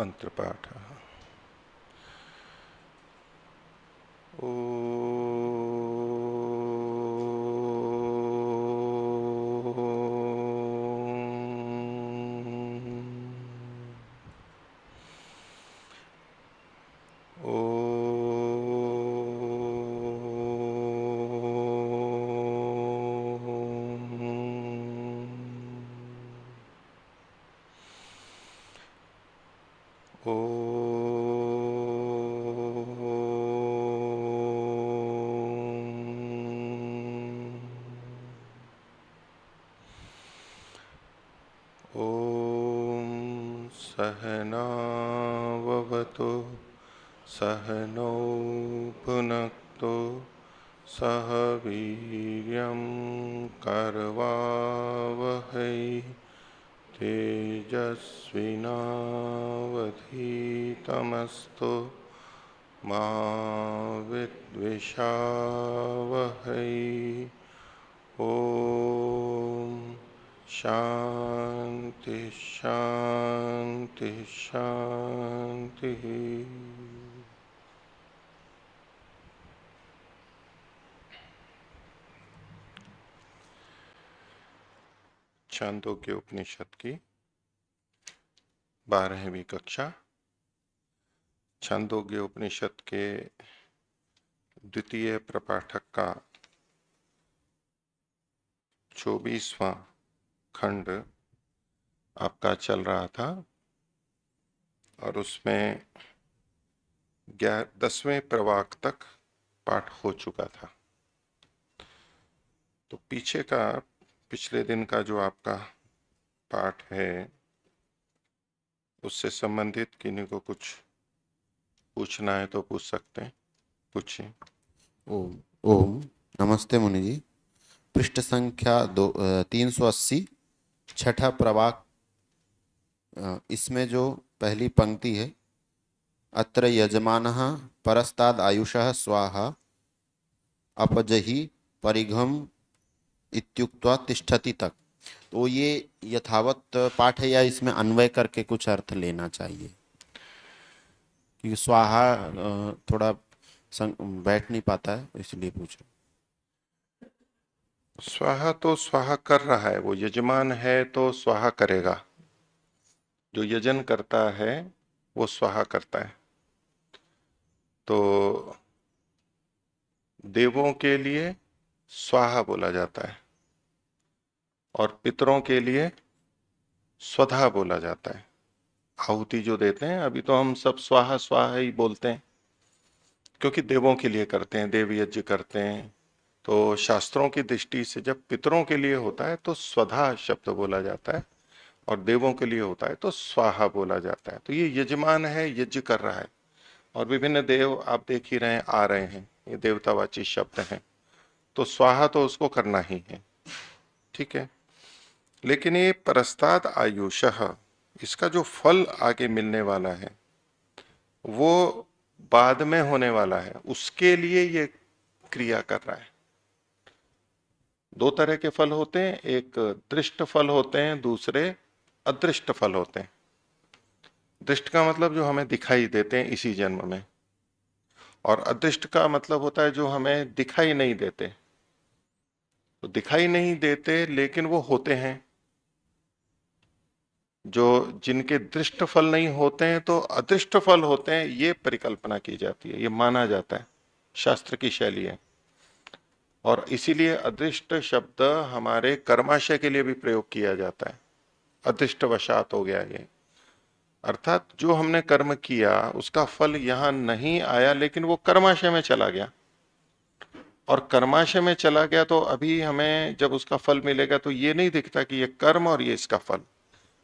मन्त्रपाठः। ओ सहनाववतु सहनौ भुनक्तु सह वीर्यं करवावहै तेजस्विनावधीतमस्तु मा विद्विषावहै। ओम शांति शांति शांति। छांदोग्य उपनिषद की 12वीं कक्षा। छांदोग्य उपनिषद के द्वितीय प्रपाठक का 24वां खंड आपका चल रहा था और उसमें 10वें प्रवाक तक पाठ हो चुका था। तो पीछे का पिछले दिन का जो आपका पाठ है उससे संबंधित किन्हीं को कुछ पूछना है तो पूछ सकते हैं, पूछिए। ओम ओम नमस्ते मुनि जी। पृष्ठ संख्या 380 छठा प्रवाक। इसमें जो पहली पंक्ति है, अत्र यजमानः परस्ताद आयुषः स्वाहा अपजहि परिघम इत्युक्त्वा तिष्ठति तक, तो ये यथावत पाठ है या इसमें अन्वय करके कुछ अर्थ लेना चाहिए? क्योंकि स्वाहा थोड़ा बैठ नहीं पाता है, इसलिए पूछा। स्वाहा तो स्वाहा कर रहा है, वो यजमान है तो स्वाहा करेगा। जो यजन करता है वो स्वाहा करता है। तो देवों के लिए स्वाहा बोला जाता है और पितरों के लिए स्वधा बोला जाता है। आहुति जो देते हैं, अभी तो हम सब स्वाहा स्वाहा ही बोलते हैं क्योंकि देवों के लिए करते हैं, देव यज्ञ करते हैं। तो शास्त्रों की दृष्टि से जब पितरों के लिए होता है तो स्वधा शब्द बोला जाता है और देवों के लिए होता है तो स्वाहा बोला जाता है। तो ये यजमान है, यज्ञ कर रहा है और विभिन्न देव आप देख ही रहे हैं, आ रहे हैं, ये देवतावाची शब्द हैं। तो स्वाहा तो उसको करना ही है, ठीक है। लेकिन ये परस्ताद आयुषः, इसका जो फल आगे मिलने वाला है वो बाद में होने वाला है, उसके लिए ये क्रिया कर रहा है। दो तरह के फल होते हैं, एक दृष्ट फल होते हैं, दूसरे अदृष्ट फल होते हैं। दृष्ट का मतलब जो हमें दिखाई देते हैं इसी जन्म में, और अदृष्ट का मतलब होता है जो हमें दिखाई नहीं देते। तो दिखाई नहीं देते लेकिन वो होते हैं। जो जिनके दृष्ट फल नहीं होते हैं तो अदृष्ट फल होते हैं, ये परिकल्पना की जाती है, ये माना जाता है, शास्त्र की शैली है। और इसीलिए अदृष्ट शब्द हमारे कर्माशय के लिए भी प्रयोग किया जाता है। अदृष्ट वशात हो गया ये, अर्थात जो हमने कर्म किया उसका फल यहां नहीं आया लेकिन वो कर्माशय में चला गया, और कर्माशय में चला गया तो अभी हमें जब उसका फल मिलेगा तो ये नहीं दिखता कि ये कर्म और ये इसका फल,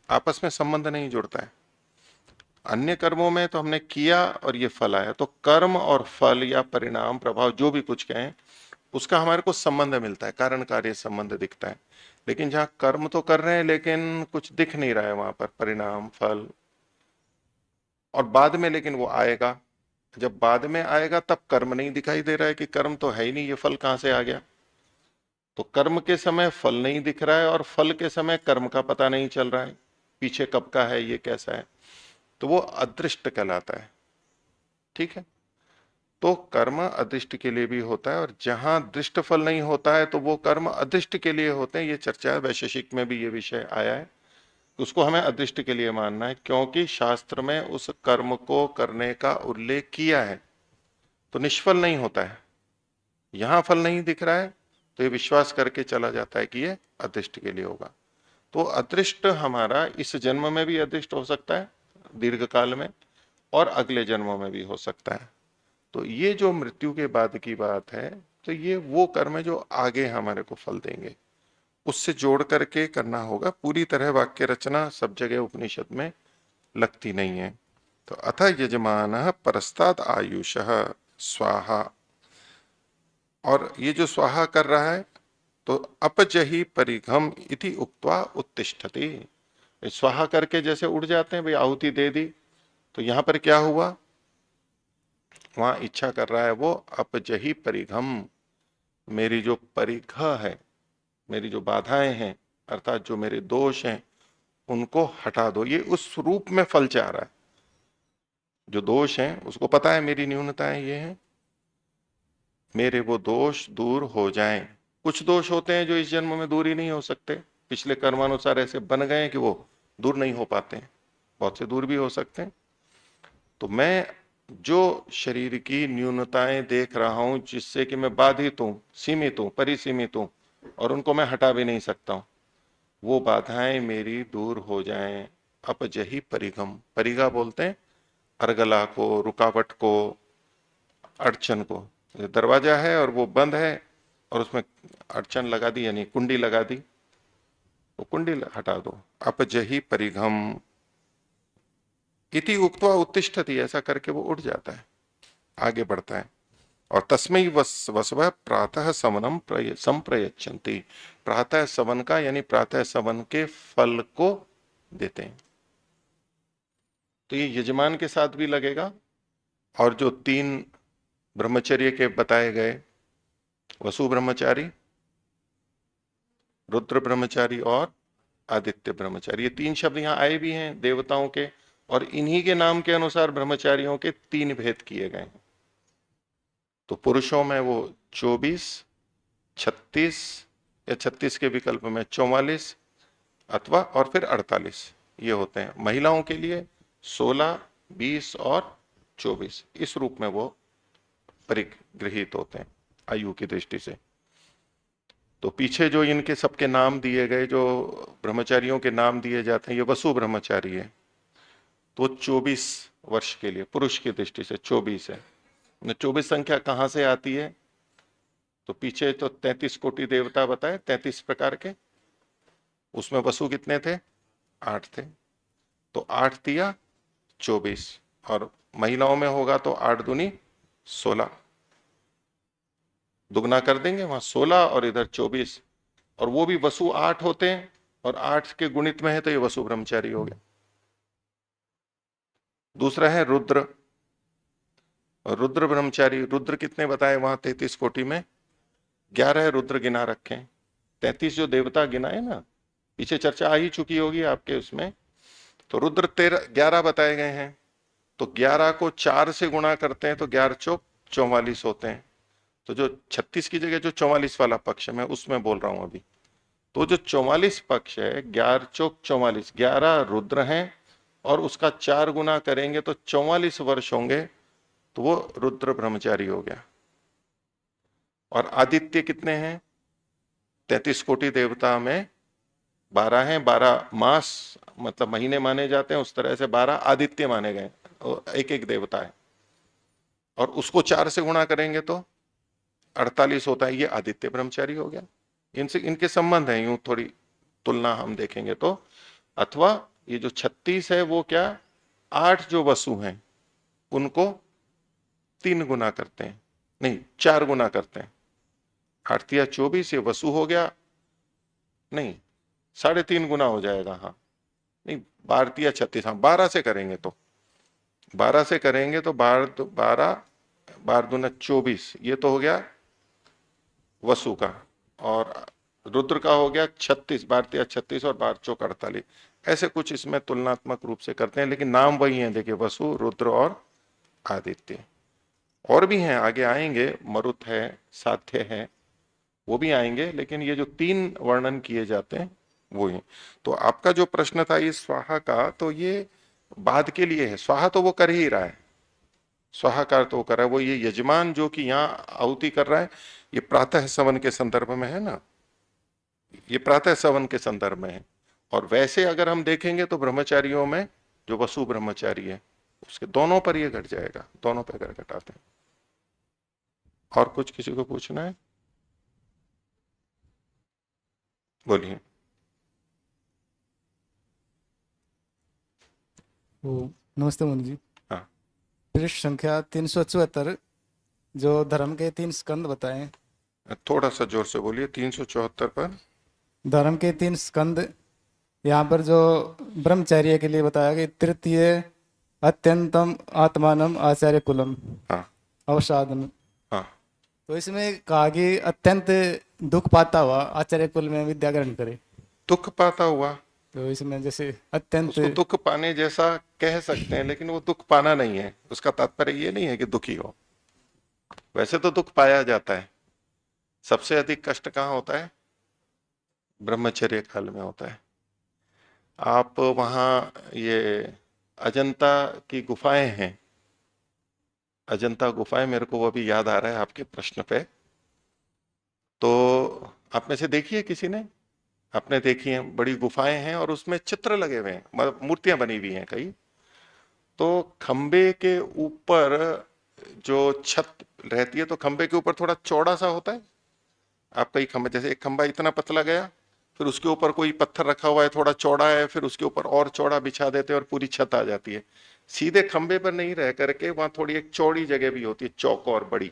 आपस में संबंध नहीं जुड़ता है। अन्य कर्मों में तो हमने किया और ये फल आया, तो कर्म और फल या परिणाम प्रभाव जो भी कुछ कहें उसका हमारे को संबंध मिलता है, कारण कार्य संबंध दिखता है। लेकिन जहां कर्म तो कर रहे हैं लेकिन कुछ दिख नहीं रहा है वहां पर परिणाम फल, और बाद में लेकिन वो आएगा। जब बाद में आएगा तब कर्म नहीं दिखाई दे रहा है कि कर्म तो है ही नहीं, ये फल कहां से आ गया। तो कर्म के समय फल नहीं दिख रहा है और फल के समय कर्म का पता नहीं चल रहा है, पीछे कब का है, ये कैसा है। तो वो अदृष्ट कहलाता है। ठीक है, तो कर्म अदृष्ट के लिए भी होता है, और जहां दृष्ट फल नहीं होता है तो वो कर्म अदृष्ट के लिए होते हैं। ये चर्चा है, वैशेषिक में भी ये विषय आया है। उसको हमें अदृष्ट के लिए मानना है, क्योंकि शास्त्र में उस कर्म को करने का उल्लेख किया है, तो निष्फल नहीं होता है। यहां फल नहीं दिख रहा है तो ये विश्वास करके चला जाता है कि ये अदृष्ट के लिए होगा। तो अदृष्ट हमारा इस जन्म में भी अदृष्ट हो सकता है दीर्घ काल में, और अगले जन्मों में भी हो सकता है। तो ये जो मृत्यु के बाद की बात है, तो ये वो कर्म है जो आगे हमारे को फल देंगे, उससे जोड़ करके करना होगा। पूरी तरह वाक्य रचना सब जगह उपनिषद में लगती नहीं है। तो अथ यजमान परस्ताद आयुषः स्वाहा, और ये जो स्वाहा कर रहा है, तो अपजहि परिघम इति उक्त्वा उत्तिष्ठति। स्वाहा करके जैसे उड़ जाते हैं, भाई आहुति दे दी, तो यहां पर क्या हुआ, वहां इच्छा कर रहा है वो अपजहि परिघम, मेरी जो परिघ है, मेरी जो बाधाएं हैं, अर्थात जो मेरे दोष हैं, उनको हटा दो। ये उस रूप में फल चाह रहा है। जो दोष हैं उसको पता है मेरी न्यूनताएं ये हैं, मेरे वो दोष दूर हो जाएं। कुछ दोष होते हैं जो इस जन्म में दूर ही नहीं हो सकते, पिछले कर्मानुसार ऐसे बन गए हैं कि वो दूर नहीं हो पाते हैं, बहुत से दूर भी हो सकते हैं। तो मैं जो शरीर की न्यूनताएं देख रहा हूं, जिससे कि मैं बाधित हूं, सीमित हूं, परिसीमित हूं, और उनको मैं हटा भी नहीं सकता हूं, वो बाधाएं मेरी दूर हो जाएं। अपजहि परिघम, परिघा बोलते हैं अर्गला को, रुकावट को, अड़चन को। दरवाजा है और वो बंद है, और उसमें अड़चन लगा दी, यानी कुंडी लगा दी, वो कुंडी हटा दो। अपजहि परिघम इति उक्त्वा उत्तिष्ठति, ऐसा करके वो उठ जाता है, आगे बढ़ता है। और तस्मै वसव प्रातः सवनम संप्रयच्छन्ति, प्रातः सवन का यानी प्रातः सवन के फल को देते हैं। तो ये यजमान के साथ भी लगेगा, और जो 3 ब्रह्मचर्य के बताए गए, वसु ब्रह्मचारी, रुद्र ब्रह्मचारी और आदित्य ब्रह्मचारी, ये 3 शब्द यहाँ आए भी हैं देवताओं के, और इन्हीं के नाम के अनुसार ब्रह्मचारियों के 3 भेद किए गए हैं। तो पुरुषों में वो 24, 36 या 36 के विकल्प में 44 अथवा और फिर 48 ये होते हैं। महिलाओं के लिए 16, 20 और 24 इस रूप में वो परिगृहित होते हैं आयु की दृष्टि से। तो पीछे जो इनके सबके नाम दिए गए, जो ब्रह्मचारियों के नाम दिए जाते हैं, ये वसु ब्रह्मचारी है, तो 24 वर्ष के लिए पुरुष की दृष्टि से 24 है। 24 संख्या कहां से आती है, तो पीछे तो 33 कोटि देवता बताए, 33 प्रकार के, उसमें वसु कितने थे, 8 थे, तो 8 दिया 24, और महिलाओं में होगा तो 8 दूनी 16, दुगना कर देंगे, वहां 16 और इधर 24, और वो भी वसु 8 होते हैं, और 8 के गुणित में है, तो ये वसु ब्रह्मचारी हो गया। दूसरा है रुद्र, रुद्र ब्रह्मचारी। रुद्र कितने बताए वहां 33 कोटि में, 11 रुद्र गिना रखे। 33 जो देवता गिनाए ना, पीछे चर्चा आ ही चुकी होगी आपके उसमें। तो रुद्र 11 बताए गए हैं, तो 11 को 4 से गुणा करते हैं तो 11 चौक 44 होते हैं। तो जो 36 की जगह जो 44 वाला पक्ष है, मैं उसमें बोल रहा हूं अभी, तो जो 44 पक्ष है, 11 चौक 44, 11 रुद्र हैं, और उसका 4 गुना करेंगे तो 44 वर्ष होंगे, तो वो रुद्र ब्रह्मचारी हो गया। और आदित्य कितने हैं, 33 कोटि देवता में 12 हैं, 12 मास मतलब महीने माने जाते हैं, उस तरह से 12 आदित्य माने गए, एक एक देवता है, और उसको 4 से गुणा करेंगे तो 48 होता है, ये आदित्य ब्रह्मचारी हो गया। इनसे इनके संबंध है, यूं थोड़ी तुलना हम देखेंगे तो। अथवा ये जो 36 है वो क्या, 8 जो वसु हैं उनको 3 गुना करते हैं, नहीं 4 गुना करते हैं, 8 या 24, ये वसु हो गया, नहीं 3.5 गुना हो जाएगा, हाँ नहीं 12 या 36, हाँ 12 से करेंगे तो, 12 से करेंगे तो 12 12 दूना 24, ये तो हो गया वसु का, और रुद्र का हो गया 36, भारतीय 36 और बार चौक 48, ऐसे कुछ इसमें तुलनात्मक रूप से करते हैं, लेकिन नाम वही है। देखिए, वसु, रुद्र और आदित्य। और भी हैं, आगे आएंगे, मरुत है, साध्य है, वो भी आएंगे, लेकिन ये जो तीन वर्णन किए जाते हैं वो ही। तो आपका जो प्रश्न था ये स्वाहा का, तो ये बाद के लिए है। स्वाहा तो वो कर ही रहा है, स्वाहाकार तो वो कर रहा है, वो ये यजमान जो कि यहाँ आहुति कर रहा है, ये प्रातः सवन के संदर्भ में है ना, ये प्रातः सवन के संदर्भ में है। और वैसे अगर हम देखेंगे तो ब्रह्मचारियों में जो वसु ब्रह्मचारी है उसके दोनों पर ये घट जाएगा, दोनों पर अगर घटाते हैं। और कुछ किसी को पूछना है? बोलिए। वो नमस्ते मुनि जी। हाँ, पृष्ठ संख्या 374, जो धर्म के 3 स्कंद बताए। थोड़ा सा जोर से बोलिए। 374 पर धर्म के 3 स्कंद, यहाँ पर जो ब्रह्मचर्य के लिए बताया कि तृतीय अत्यंतम आत्मानम आचार्य कुलम हाँ, अवसादन। हाँ, तो इसमें कहा कि अत्यंत दुख पाता हुआ आचार्य कुल में विद्या ग्रहण करे। दुख पाता हुआ, तो इसमें जैसे अत्यंत, उसको दुख पाने जैसा कह सकते हैं, लेकिन वो दुख पाना नहीं है। उसका तात्पर्य ये नहीं है कि दुखी हो। वैसे तो दुख पाया जाता है। सबसे अधिक कष्ट कहाँ होता है? ब्रह्मचर्य काल में होता है। आप वहां ये अजंता की गुफाएं हैं, अजंता गुफाएं, मेरे को वो भी याद आ रहा है आपके प्रश्न पे। तो आप में से देखी है किसी ने? आपने देखी है, बड़ी गुफाएं हैं और उसमें चित्र लगे हुए हैं, मतलब मूर्तियां बनी हुई हैं कई। तो खंबे के ऊपर जो छत रहती है, तो खंबे के ऊपर थोड़ा चौड़ा सा होता है। आप कई खंबे, जैसे एक खंबा इतना पतला गया, फिर उसके ऊपर कोई पत्थर रखा हुआ है थोड़ा चौड़ा है, फिर उसके ऊपर और चौड़ा बिछा देते हैं और पूरी छत आ जाती है। सीधे खंबे पर नहीं रह करके वहां थोड़ी एक चौड़ी जगह भी होती है, चौक और बड़ी,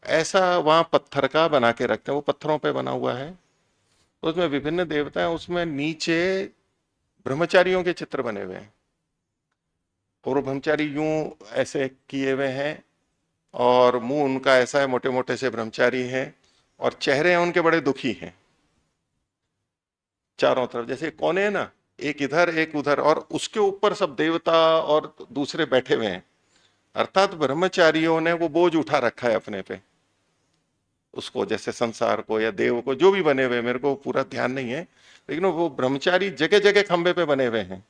ऐसा वहां पत्थर का बना के रखते हैं। वो पत्थरों पे बना हुआ है, उसमें विभिन्न देवता हैं, उसमें नीचे ब्रह्मचारियों के चित्र बने हुए हैं। और वो ब्रह्मचारी यूं ऐसे किए हुए हैं और मुंह उनका ऐसा है, मोटे मोटे से ब्रह्मचारी हैं, और चेहरे हैं उनके बड़े दुखी हैं। चारों तरफ जैसे कोने है ना, एक इधर एक उधर, और उसके ऊपर सब देवता और दूसरे बैठे हुए हैं। अर्थात ब्रह्मचारियों ने वो बोझ उठा रखा है अपने पे, उसको, जैसे संसार को या देव को, जो भी बने हुए, मेरे को पूरा ध्यान नहीं है, लेकिन वो ब्रह्मचारी जगह जगह खंबे पे बने हुए हैं।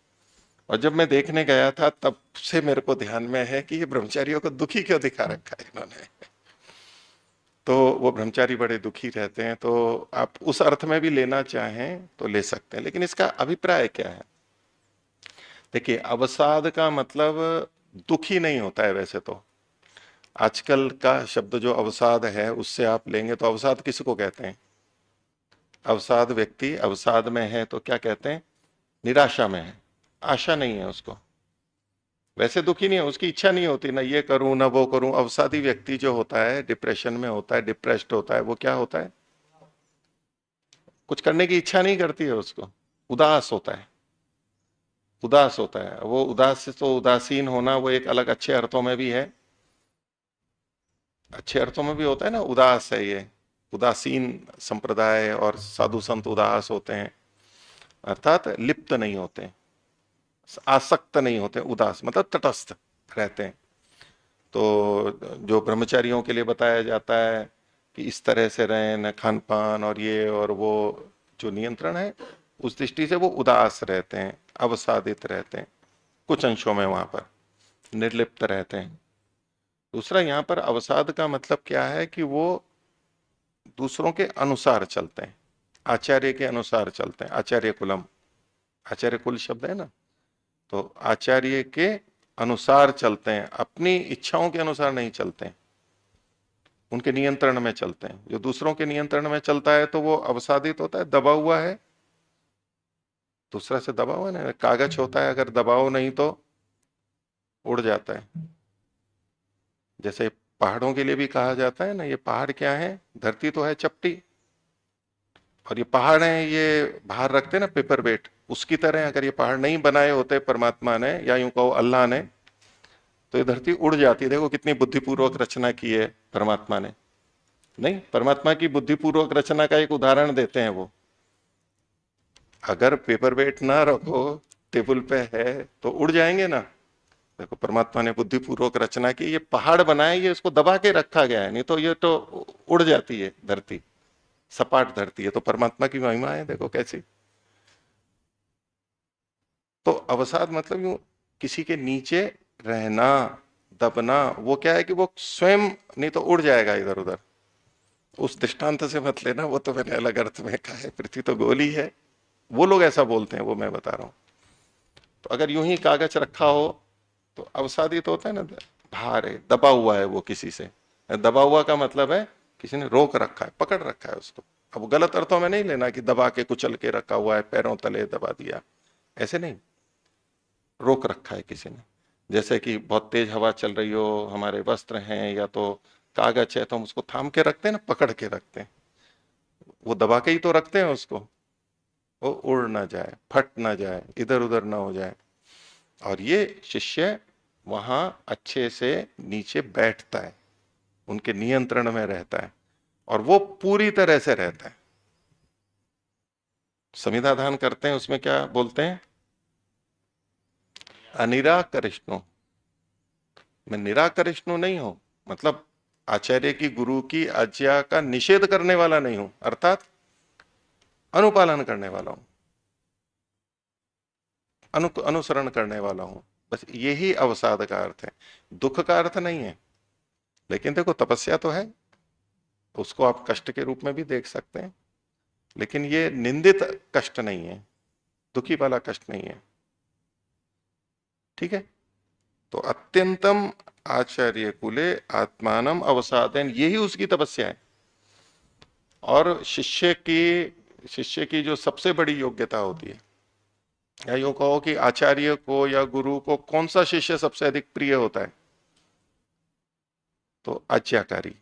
और जब मैं देखने गया था तब से मेरे को ध्यान में है कि ये ब्रह्मचारियों को दुखी क्यों दिखा रखा है इन्होंने। तो वो ब्रह्मचारी बड़े दुखी रहते हैं। तो आप उस अर्थ में भी लेना चाहें तो ले सकते हैं, लेकिन इसका अभिप्राय क्या है? देखिए, अवसाद का मतलब दुखी नहीं होता है वैसे तो। आजकल का शब्द जो अवसाद है उससे आप लेंगे तो अवसाद किसको कहते हैं? अवसाद व्यक्ति अवसाद में है तो क्या कहते हैं? निराशा में है, आशा नहीं है उसको। वैसे दुखी नहीं है, उसकी इच्छा नहीं होती ना ये करूं ना वो करूं। अवसादी व्यक्ति जो होता है, डिप्रेशन में होता है, डिप्रेस्ड होता है, वो क्या होता है? कुछ करने की इच्छा नहीं करती है उसको, उदास होता है, उदास होता है वो। उदास से तो उदासीन होना वो एक अलग अच्छे अर्थों में भी है, अच्छे अर्थों में भी होता है ना, उदास है ये। उदासीन संप्रदाय और साधु संत उदास होते हैं, अर्थात लिप्त नहीं होते, आसक्त नहीं होते, उदास मतलब तटस्थ रहते हैं। तो जो ब्रह्मचारियों के लिए बताया जाता है कि इस तरह से रहें, न खान पान और ये और वो, जो नियंत्रण है, उस दृष्टि से वो उदास रहते हैं, अवसादित रहते हैं, कुछ अंशों में वहां पर निर्लिप्त रहते हैं। दूसरा, यहाँ पर अवसाद का मतलब क्या है कि वो दूसरों के अनुसार चलते हैं, आचार्य के अनुसार चलते हैं। आचार्य कुलम, आचार्य कुल शब्द है ना, तो आचार्य के अनुसार चलते हैं, अपनी इच्छाओं के अनुसार नहीं चलते हैं, उनके नियंत्रण में चलते हैं। जो दूसरों के नियंत्रण में चलता है तो वो अवसादित होता है, दबा हुआ है, दूसरा से दबा हुआ है ना। कागज होता है, अगर दबाव नहीं तो उड़ जाता है। जैसे पहाड़ों के लिए भी कहा जाता है ना, ये पहाड़ क्या है? धरती तो है चपटी, और ये पहाड़ है, ये बाहर रखते हैं ना पेपर वेट, उसकी तरह अगर ये पहाड़ नहीं बनाए होते परमात्मा ने, या यूं कहो अल्लाह ने, तो ये धरती उड़ जाती है। देखो कितनी बुद्धिपूर्वक रचना की है परमात्मा ने। नहीं, परमात्मा की बुद्धिपूर्वक रचना का एक उदाहरण देते हैं वो। अगर पेपर वेट ना रखो, टेबल पे है, तो उड़ जाएंगे ना। देखो, परमात्मा ने बुद्धिपूर्वक रचना की, ये पहाड़ बनाए, ये इसको दबा के रखा गया है, नहीं तो ये तो उड़ जाती है धरती, सपाट धरती है। तो परमात्मा की महिमा है, देखो कैसी। तो अवसाद मतलब यूं किसी के नीचे रहना, दबना। वो क्या है कि वो स्वयं नहीं तो उड़ जाएगा इधर उधर। उस दृष्टांत से मत लेना, वो तो मैंने अलग अर्थ में कहा है, पृथ्वी तो गोली है। वो लोग ऐसा बोलते हैं, वो मैं बता रहा हूं। तो अगर यूं ही कागज रखा हो तो अवसादित होता है ना, भार है, दबा हुआ है वो किसी से। दबा हुआ का मतलब है किसी ने रोक रखा है, पकड़ रखा है उसको। अब गलत अर्थों में नहीं लेना कि दबा के कुचल के रखा हुआ है, पैरों तले दबा दिया, ऐसे नहीं। रोक रखा है किसी ने। जैसे कि बहुत तेज हवा चल रही हो, हमारे वस्त्र हैं या तो कागज है, तो हम उसको थाम के रखते हैं ना, पकड़ के रखते हैं। वो दबा के ही तो रखते हैं उसको, वो उड़ ना जाए, फट ना जाए, इधर उधर ना हो जाए। और ये शिष्य वहां अच्छे से नीचे बैठता है, उनके नियंत्रण में रहता है, और वो पूरी तरह से रहता है। संविधान करते हैं, उसमें क्या बोलते हैं? अनिराकरिष्णु। मैं निराकरिष्णु नहीं हूं, मतलब आचार्य की, गुरु की आज्ञा का निषेध करने वाला नहीं हूं, अर्थात अनुपालन करने वाला हूं, अनुसरण करने वाला हूं। बस यही अवसाद का अर्थ है, दुख का अर्थ नहीं है। लेकिन देखो, तपस्या तो है, उसको आप कष्ट के रूप में भी देख सकते हैं, लेकिन ये निंदित कष्ट नहीं है, दुखी वाला कष्ट नहीं है। ठीक है। तो अत्यंतम आचार्य कुले आत्मानम अवसादन, यही उसकी तपस्या है। और शिष्य की जो सबसे बड़ी योग्यता होती है, या यूं कहो कि आचार्य को या गुरु को कौन सा शिष्य सबसे अधिक प्रिय होता है? तो आज्ञाकारी।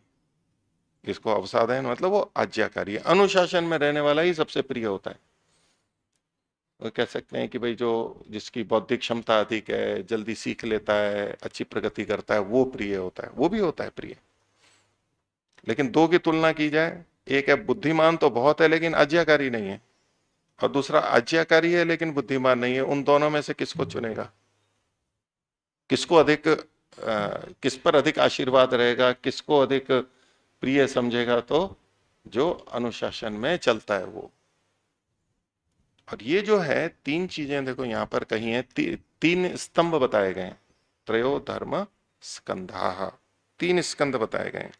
इसको अवसादन मतलब वो आज्ञाकारी है, अनुशासन में रहने वाला ही सबसे प्रिय होता है। वो कह सकते हैं कि भाई जो जिसकी बौद्धिक क्षमता अधिक है, जल्दी सीख लेता है, अच्छी प्रगति करता है, वो प्रिय होता है, वो भी होता है प्रिय। लेकिन दो की तुलना की जाए, एक है बुद्धिमान तो बहुत है लेकिन आज्ञाकारी नहीं है, और दूसरा आज्ञाकारी है लेकिन बुद्धिमान नहीं है। उन दोनों में से किसको चुनेगा? किसको अधिक किस पर अधिक आशीर्वाद रहेगा, किसको अधिक प्रिय समझेगा? तो जो अनुशासन में चलता है वो। और ये जो है तीन चीजें देखो यहां पर कही है, तीन स्तंभ बताए गए हैं। त्रयो धर्म स्कंधा, तीन स्कंद बताए गए हैं।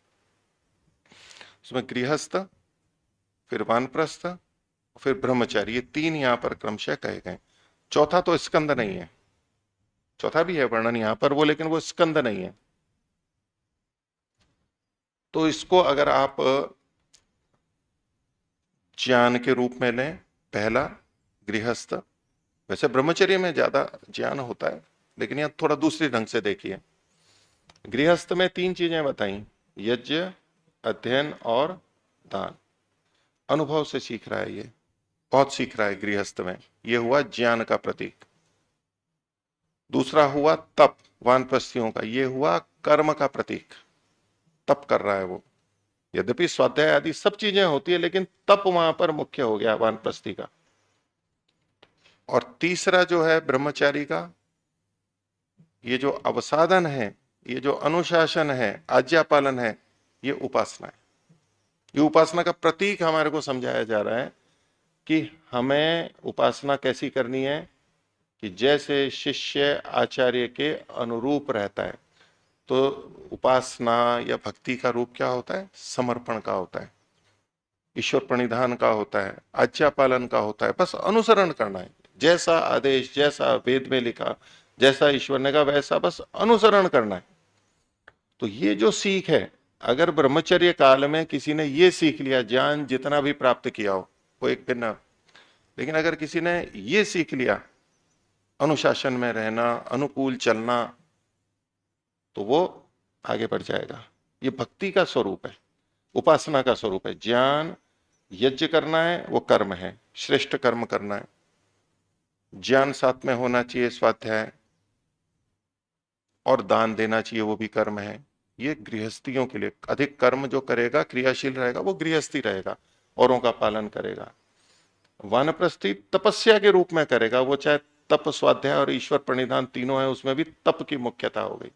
उसमें गृहस्थ, फिर वानप्रस्थ, फिर ब्रह्मचारी, ये तीन यहां पर क्रमशः कहे गए। चौथा तो स्कंद नहीं है, चौथा भी है वर्णन यहां पर वो, लेकिन वो स्कंद नहीं है। तो इसको अगर आप ज्ञान के रूप में लें, पहला गृहस्थ, वैसे ब्रह्मचर्य में ज्यादा ज्ञान होता है, लेकिन यहां थोड़ा दूसरी ढंग से देखिए। गृहस्थ में तीन चीजें बताई, यज्ञ, अध्ययन और दान। अनुभव से सीख रहा है, ये बहुत सीख रहा है गृहस्थ में, ये हुआ ज्ञान का प्रतीक। दूसरा हुआ तप, वानप्रस्थियों का, ये हुआ कर्म का प्रतीक, तप कर रहा है वो। यद्यपि स्वाध्याय आदि सब चीजें होती है, लेकिन तप वहां पर मुख्य हो गया वानप्रस्थी का। और तीसरा जो है ब्रह्मचारी का, ये जो अवसादन है, ये जो अनुशासन है, आज्ञा पालन है, ये उपासना है। ये उपासना का प्रतीक हमारे को समझाया जा रहा है कि हमें उपासना कैसी करनी है, कि जैसे शिष्य आचार्य के अनुरूप रहता है। तो उपासना या भक्ति का रूप क्या होता है? समर्पण का होता है, ईश्वर प्रणिधान का होता है, आज्ञा पालन का होता है। बस अनुसरण करना है, जैसा आदेश, जैसा वेद में लिखा, जैसा ईश्वर ने कहा, वैसा बस अनुसरण करना है। तो ये जो सीख है, अगर ब्रह्मचर्य काल में किसी ने ये सीख लिया, ज्ञान जितना भी प्राप्त किया हो वो एक भिन्न, लेकिन अगर किसी ने ये सीख लिया, अनुशासन में रहना, अनुकूल चलना, तो वो आगे बढ़ जाएगा। ये भक्ति का स्वरूप है, उपासना का स्वरूप है। ज्ञान, यज्ञ करना है वो कर्म है, श्रेष्ठ कर्म करना है। ज्ञान साथ में होना चाहिए, स्वाध्याय, और दान देना चाहिए, वो भी कर्म है। ये गृहस्थियों के लिए। अधिक कर्म जो करेगा, क्रियाशील रहेगा, वो गृहस्थी रहेगा, औरों का पालन करेगा। वानप्रस्थी तपस्या के रूप में करेगा, वो चाहे तप, स्वाध्याय और ईश्वर प्रणिधान तीनों है, उसमें भी तप की मुख्यता हो गई।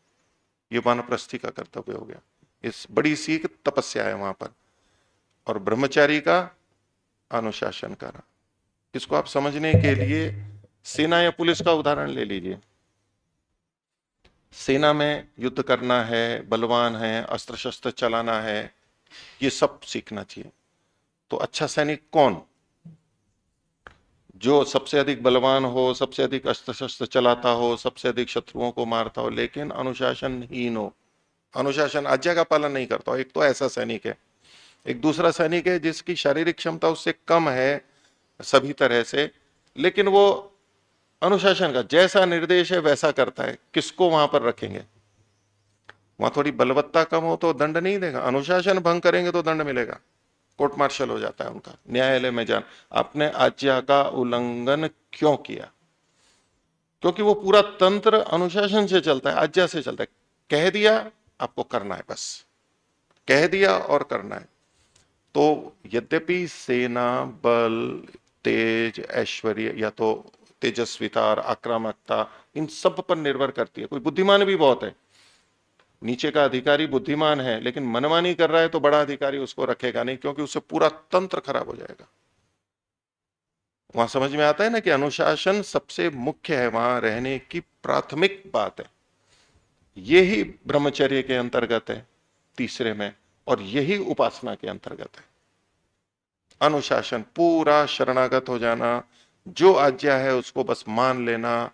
ये वानप्रस्थी का कर्तव्य हो गया। इस बड़ी सीख तपस्या है वहां पर। और ब्रह्मचारी का अनुशासन करना। इसको आप समझने के लिए सेना या पुलिस का उदाहरण ले लीजिए। सेना में युद्ध करना है, बलवान है, अस्त्र शस्त्र चलाना है, ये सब सीखना चाहिए। तो अच्छा सैनिक कौन? जो सबसे अधिक बलवान हो, सबसे अधिक अस्त्र शस्त्र चलाता हो, सबसे अधिक शत्रुओं को मारता हो, लेकिन अनुशासनहीन हो, अनुशासन आज्ञा का पालन नहीं करता हो। एक तो ऐसा सैनिक है। एक दूसरा सैनिक है जिसकी शारीरिक क्षमता उससे कम है सभी तरह से, लेकिन वो अनुशासन का जैसा निर्देश है वैसा करता है। किसको वहां पर रखेंगे? वहां थोड़ी बलवत्ता कम हो तो दंड नहीं देगा, अनुशासन भंग करेंगे तो दंड मिलेगा, कोर्ट मार्शल हो जाता है उनका, न्यायालय में जान। आपने आज्ञा का उल्लंघन क्यों किया? क्योंकि वो पूरा तंत्र अनुशासन से चलता है, आज्ञा से चलता है। कह दिया आपको करना है, बस कह दिया और करना है। तो यद्यपि सेना बल, तेज, ऐश्वर्य या तो तेजस्विता और आक्रामकता इन सब पर निर्भर करती है। कोई बुद्धिमान भी बहुत है, नीचे का अधिकारी बुद्धिमान है लेकिन मनमानी कर रहा है तो बड़ा अधिकारी उसको रखेगा नहीं, क्योंकि उससे पूरा तंत्र खराब हो जाएगा। वहां समझ में आता है ना कि अनुशासन सबसे मुख्य है, वहां रहने की प्राथमिक बात है। यही ब्रह्मचर्य के अंतर्गत है तीसरे में, और यही उपासना के अंतर्गत है। अनुशासन, पूरा शरणागत हो जाना, जो आज्ञा है उसको बस मान लेना,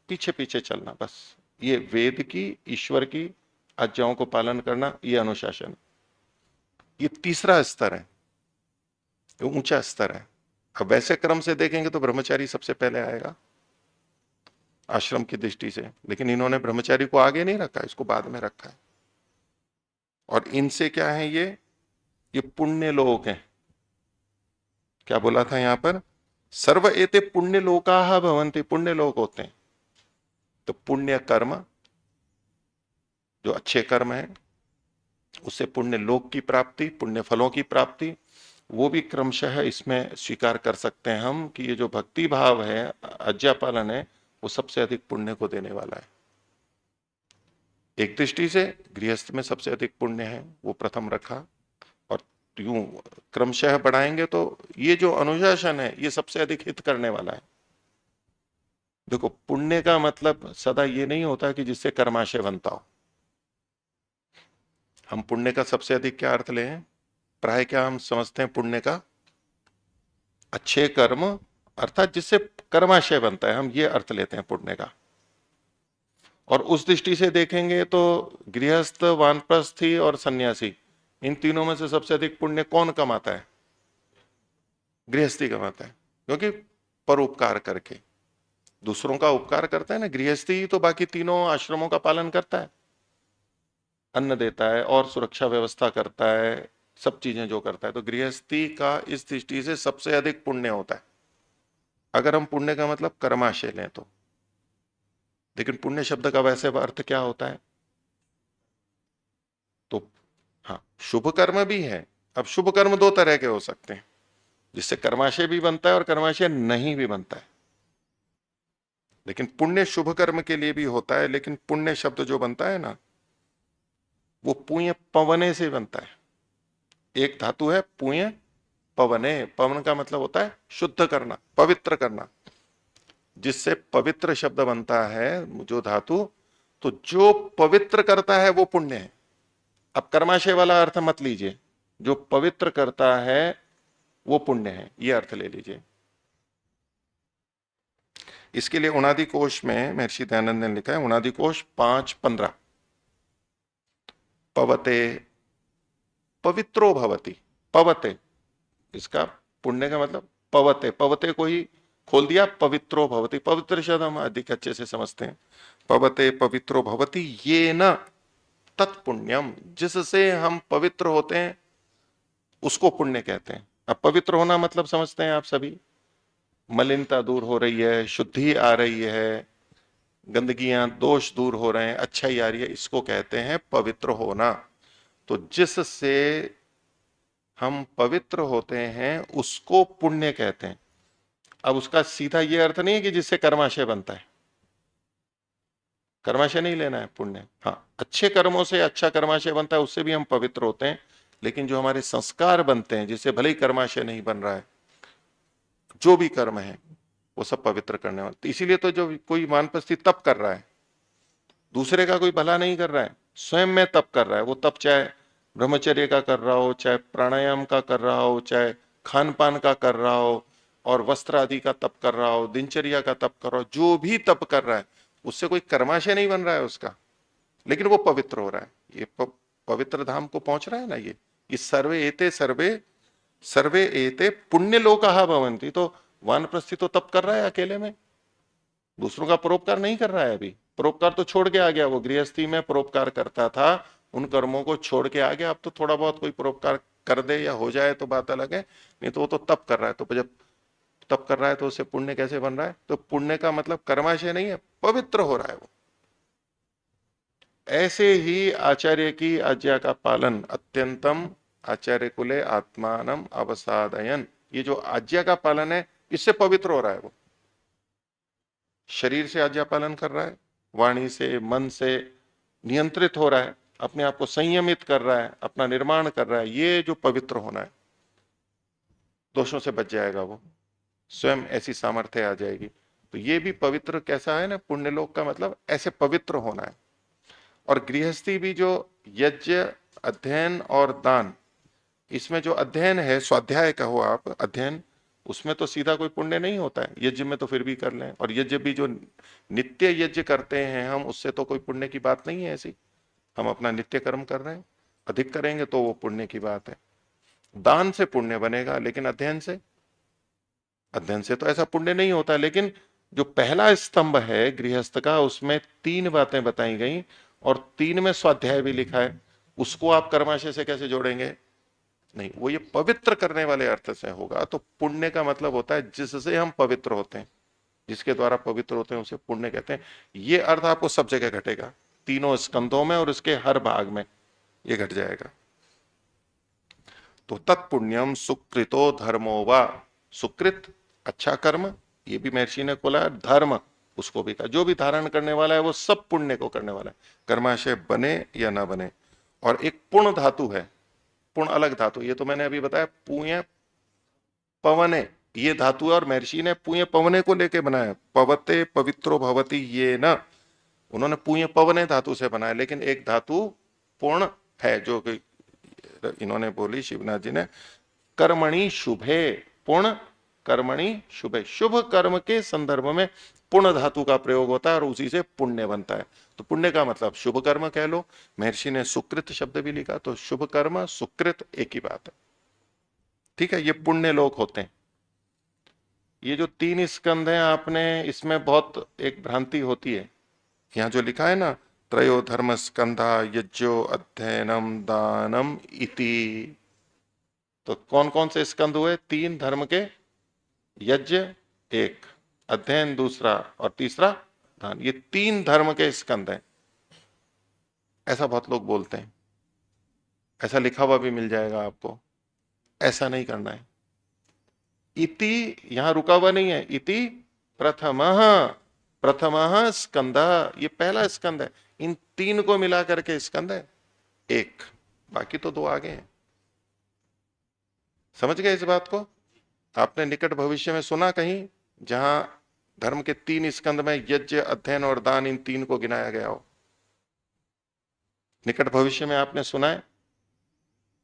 पीछे पीछे चलना, बस ये वेद की, ईश्वर की आज्ञाओं को पालन करना, ये अनुशासन। ये तीसरा स्तर है, ये ऊंचा स्तर है। अब वैसे क्रम से देखेंगे तो ब्रह्मचारी सबसे पहले आएगा आश्रम की दृष्टि से, लेकिन इन्होंने ब्रह्मचारी को आगे नहीं रखा, इसको बाद में रखा है। और इनसे क्या है, ये पुण्य लोक हैं। क्या बोला था यहां पर? सर्व एते पुण्य लोकाः भवन्ति, पुण्य लोक होते हैं। तो पुण्य कर्म, जो अच्छे कर्म है, उससे पुण्य लोक की प्राप्ति, पुण्य फलों की प्राप्ति, वो भी क्रमशः इसमें स्वीकार कर सकते हैं हम कि ये जो भक्ति भाव है, आज्ञा पालन है, वो सबसे अधिक पुण्य को देने वाला है। एक दृष्टि से गृहस्थ में सबसे अधिक पुण्य है, वो प्रथम रखा। और यूं क्रमशः बढ़ाएंगे तो ये जो अनुशासन है ये सबसे अधिक हित करने वाला है। देखो, पुण्य का मतलब सदा ये नहीं होता कि जिससे कर्माशय बनता हो। हम पुण्य का सबसे अधिक क्या अर्थ लें? प्राय क्या हम समझते हैं पुण्य का? अच्छे कर्म, अर्थात जिससे कर्माशय बनता है, हम ये अर्थ लेते हैं पुण्य का। और उस दृष्टि से देखेंगे तो गृहस्थ, वानप्रस्थी और सन्यासी, इन तीनों में से सबसे अधिक पुण्य कौन कमाता है? गृहस्थी कमाता है, क्योंकि परोपकार करके दूसरों का उपकार करता है ना। गृहस्थी तो बाकी तीनों आश्रमों का पालन करता है, अन्न देता है और सुरक्षा व्यवस्था करता है, सब चीजें जो करता है। तो गृहस्थी का इस दृष्टि से सबसे अधिक पुण्य होता है, अगर हम पुण्य का मतलब कर्माशय लें तो। लेकिन पुण्य शब्द का वैसे अर्थ क्या होता है? तो हाँ, शुभ कर्म भी है। अब शुभ कर्म दो तरह के हो सकते हैं, जिससे कर्माशय भी बनता है और कर्माशय नहीं भी बनता है। लेकिन पुण्य शुभ कर्म के लिए भी होता है, लेकिन पुण्य शब्द जो बनता है ना, वो पुण्य पवने से बनता है। एक धातु है पुण्य पवने, पवन का मतलब होता है शुद्ध करना, पवित्र करना। जिससे पवित्र शब्द बनता है जो धातु, तो जो पवित्र करता है वो पुण्य है। अब कर्माशय वाला अर्थ मत लीजिए, जो पवित्र करता है वो पुण्य है, ये अर्थ ले लीजिए। इसके लिए उनादि कोश में महर्षि दयानंद ने लिखा है, उनादि कोश 5:15, पवते पवित्रो भवति। पवते, इसका पुण्य का मतलब पवते, पवते को ही खोल दिया, पवित्रो भवति। पवित्र शब्द हम अधिक अच्छे से समझते हैं। पवते पवित्रो भवति ये न तत्पुण्यम, जिससे हम पवित्र होते हैं उसको पुण्य कहते हैं। अब पवित्र होना मतलब समझते हैं आप सभी, मलिनता दूर हो रही है, शुद्धि आ रही है, गंदगियां दोष दूर हो रहे हैं, अच्छाई आ रही है, इसको कहते हैं पवित्र होना। तो जिससे हम पवित्र होते हैं उसको पुण्य कहते हैं। अब उसका सीधा ये अर्थ नहीं है कि जिससे कर्माशय बनता है, कर्माशय नहीं लेना है पुण्य। हाँ, अच्छे कर्मों से अच्छा कर्माशय बनता है, उससे भी हम पवित्र होते हैं। लेकिन जो हमारे संस्कार बनते हैं, जिससे भले ही कर्माशय नहीं बन रहा है, जो भी कर्म है वो सब पवित्र करने वाले। तो इसीलिए तो जो कोई वानप्रस्थी तप कर रहा है, दूसरे का कोई भला नहीं कर रहा है, स्वयं में तप कर रहा है। वो तप चाहे ब्रह्मचर्य का कर रहा हो, चाहे प्राणायाम का कर रहा हो, चाहे खान पान का कर रहा हो, और वस्त्र आदि का तप कर रहा हो, दिनचर्या का तप कर रहा हो, जो भी तप कर रहा है उससे कोई कर्माशय नहीं बन रहा है उसका, लेकिन वो पवित्र हो रहा है। ये पवित्र धाम को पहुंच रहा है ना। ये सर्वे एते पुण्य लोकाः भवन्ति। तो वानप्रस्थी तो तप कर रहा है अकेले में, दूसरों का परोपकार नहीं कर रहा है। अभी परोपकार तो छोड़ के आ गया, वो गृहस्थी में परोपकार करता था, उन कर्मों को छोड़ के आ गया। अब तो थोड़ा बहुत कोई परोपकार कर दे या हो जाए तो बात अलग है, नहीं तो वो तो तप कर रहा है। तो जब तप कर रहा है तो उससे पुण्य कैसे बन रहा है? तो पुण्य का मतलब कर्माशय नहीं है, पवित्र हो रहा है वो। ऐसे ही आचार्य की आज्ञा का पालन, अत्यंतम आचार्य कुले आत्मानम अवसादयन, ये जो आज्ञा का पालन है इससे पवित्र हो रहा है वो। शरीर से आज्ञा पालन कर रहा है, वाणी से, मन से नियंत्रित हो रहा है, अपने आप को संयमित कर रहा है, अपना निर्माण कर रहा है। ये जो पवित्र होना है, दोषों से बच जाएगा वो, स्वयं ऐसी सामर्थ्य आ जाएगी। तो ये भी पवित्र कैसा है ना, पुण्यलोक का मतलब ऐसे पवित्र होना है। और गृहस्थी भी जो यज्ञ, अध्ययन और दान, इसमें जो अध्ययन है, स्वाध्याय कहो आप, अध्ययन, उसमें तो सीधा कोई पुण्य नहीं होता है। यज्ञ में तो फिर भी कर लें, और यज्ञ भी जो नित्य यज्ञ करते हैं हम, उससे तो कोई पुण्य की बात नहीं है ऐसी। हम अपना नित्य कर्म कर रहे हैं, अधिक करेंगे तो वो पुण्य की बात है। दान से पुण्य बनेगा, लेकिन अध्ययन से तो ऐसा पुण्य नहीं होता। लेकिन जो पहला स्तंभ है गृहस्थ का, उसमें 3 बातें बताई गई, और 3 में स्वाध्याय भी लिखा है। उसको आप कर्माशय से कैसे जोड़ेंगे? नहीं, वो ये पवित्र करने वाले अर्थ से होगा। तो पुण्य का मतलब होता है जिससे हम पवित्र होते हैं, जिसके द्वारा पवित्र होते हैं उसे पुण्य कहते हैं। ये अर्थ आपको सब जगह घटेगा, तीनों स्कंदों में और उसके हर भाग में ये घट जाएगा। तो तत्पुण्यम सुकृतो धर्मो वा, सुकृत अच्छा कर्म, ये भी महर्षि ने बोला। धर्म उसको भी कहा, जो भी धारण करने वाला है वो सब पुण्य को करने वाला है, कर्माशय बने या ना बने। और एक पुण्य धातु है, पुण्य अलग धातु, ये तो मैंने अभी बताया, पूय पवने ये धातु है, और महर्षि ने पूय पवने को लेके बनाया। पवते पवित्रो भवति ये न, उन्होंने पूय पवने धातु से बनाया। लेकिन एक धातु पूर्ण है जो कि इन्होंने बोली, शिवनाथ जी ने, कर्मणि शुभे, पुण्य कर्मणि शुभे, शुभ कर्म के संदर्भ में पुण्य धातु का प्रयोग होता है और उसी से पुण्य बनता है। तो पुण्य का मतलब शुभ कर्म कह लो। महर्षि ने सुकृत शब्द भी लिखा, तो शुभ कर्म सुकृत एक ही बात है। ठीक है, ये पुण्य लोक होते हैं। ये जो 3 स्कंद हैं, आपने इसमें बहुत एक भ्रांति होती है। यहां जो लिखा है ना, त्रयो धर्म स्कंधा यज्ञो अध्ययनम दानम इति, तो कौन कौन से स्कंद हुए? 3 धर्म के, यज्ञ 1, अध्ययन दूसरा, और तीसरा दान। ये 3 धर्म के स्कंद हैं। ऐसा बहुत लोग बोलते हैं, ऐसा लिखा हुआ भी मिल जाएगा आपको। ऐसा नहीं करना है। इति यहां रुका हुआ नहीं है, इति प्रथम स्कंद, ये पहला स्कंद है। इन 3 को मिला करके स्कंद है 1, बाकी तो 2 आगे हैं। समझ गए इस बात को? आपने निकट भविष्य में सुना कहीं जहां धर्म के 3 स्कंद में यज्ञ, अध्ययन और दान, इन 3 को गिनाया गया हो? निकट भविष्य में आपने सुना है?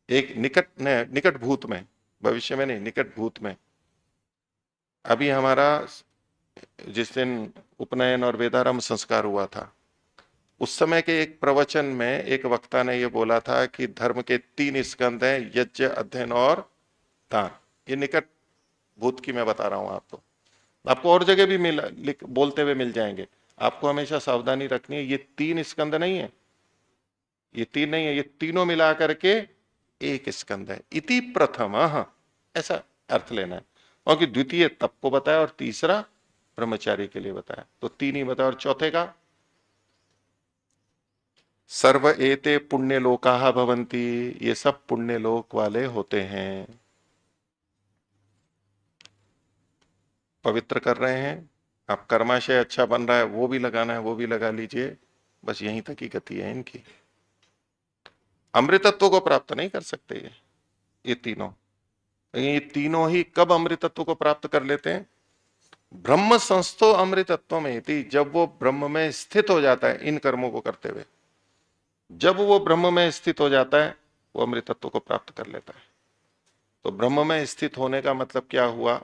एक निकट भूत में, भविष्य में नहीं, निकट भूत में। अभी हमारा जिस दिन उपनयन और वेदारंभ संस्कार हुआ था, उस समय के एक प्रवचन में एक वक्ता ने यह बोला था कि धर्म के 3 स्कंद हैं, यज्ञ, अध्ययन और दान। ये निकट भूत की मैं बता रहा हूं आपको। आपको और जगह भी बोलते हुए मिल जाएंगे। आपको हमेशा सावधानी रखनी है, ये 3 स्कंद नहीं है, ये 3 नहीं है, ये तीनों मिला करके एक स्कंद है। इति प्रथम, ऐसा अर्थ लेना है। क्योंकि द्वितीय तप को बताया और तीसरा ब्रह्मचारी के लिए बताया, तो 3 ही बताया। और चौथे का सर्व एते पुण्य लोकाः भवन्ति, ये सब पुण्य लोक वाले होते हैं। पवित्र कर रहे हैं आप, कर्माशय अच्छा बन रहा है, वो भी लगाना है वो भी लगा लीजिए, बस यहीं तक ही गति है इनकी। अमृतत्व को प्राप्त नहीं कर सकते ये तीनों। ये तीनों ही कब अमृतत्व को प्राप्त कर लेते हैं? ब्रह्म संस्थो अमृतत्व में थी, जब वो ब्रह्म में स्थित हो जाता है इन कर्मों को करते हुए, जब वो ब्रह्म में स्थित हो जाता है वो अमृतत्व को प्राप्त कर लेता है। तो ब्रह्म में स्थित होने का मतलब क्या हुआ?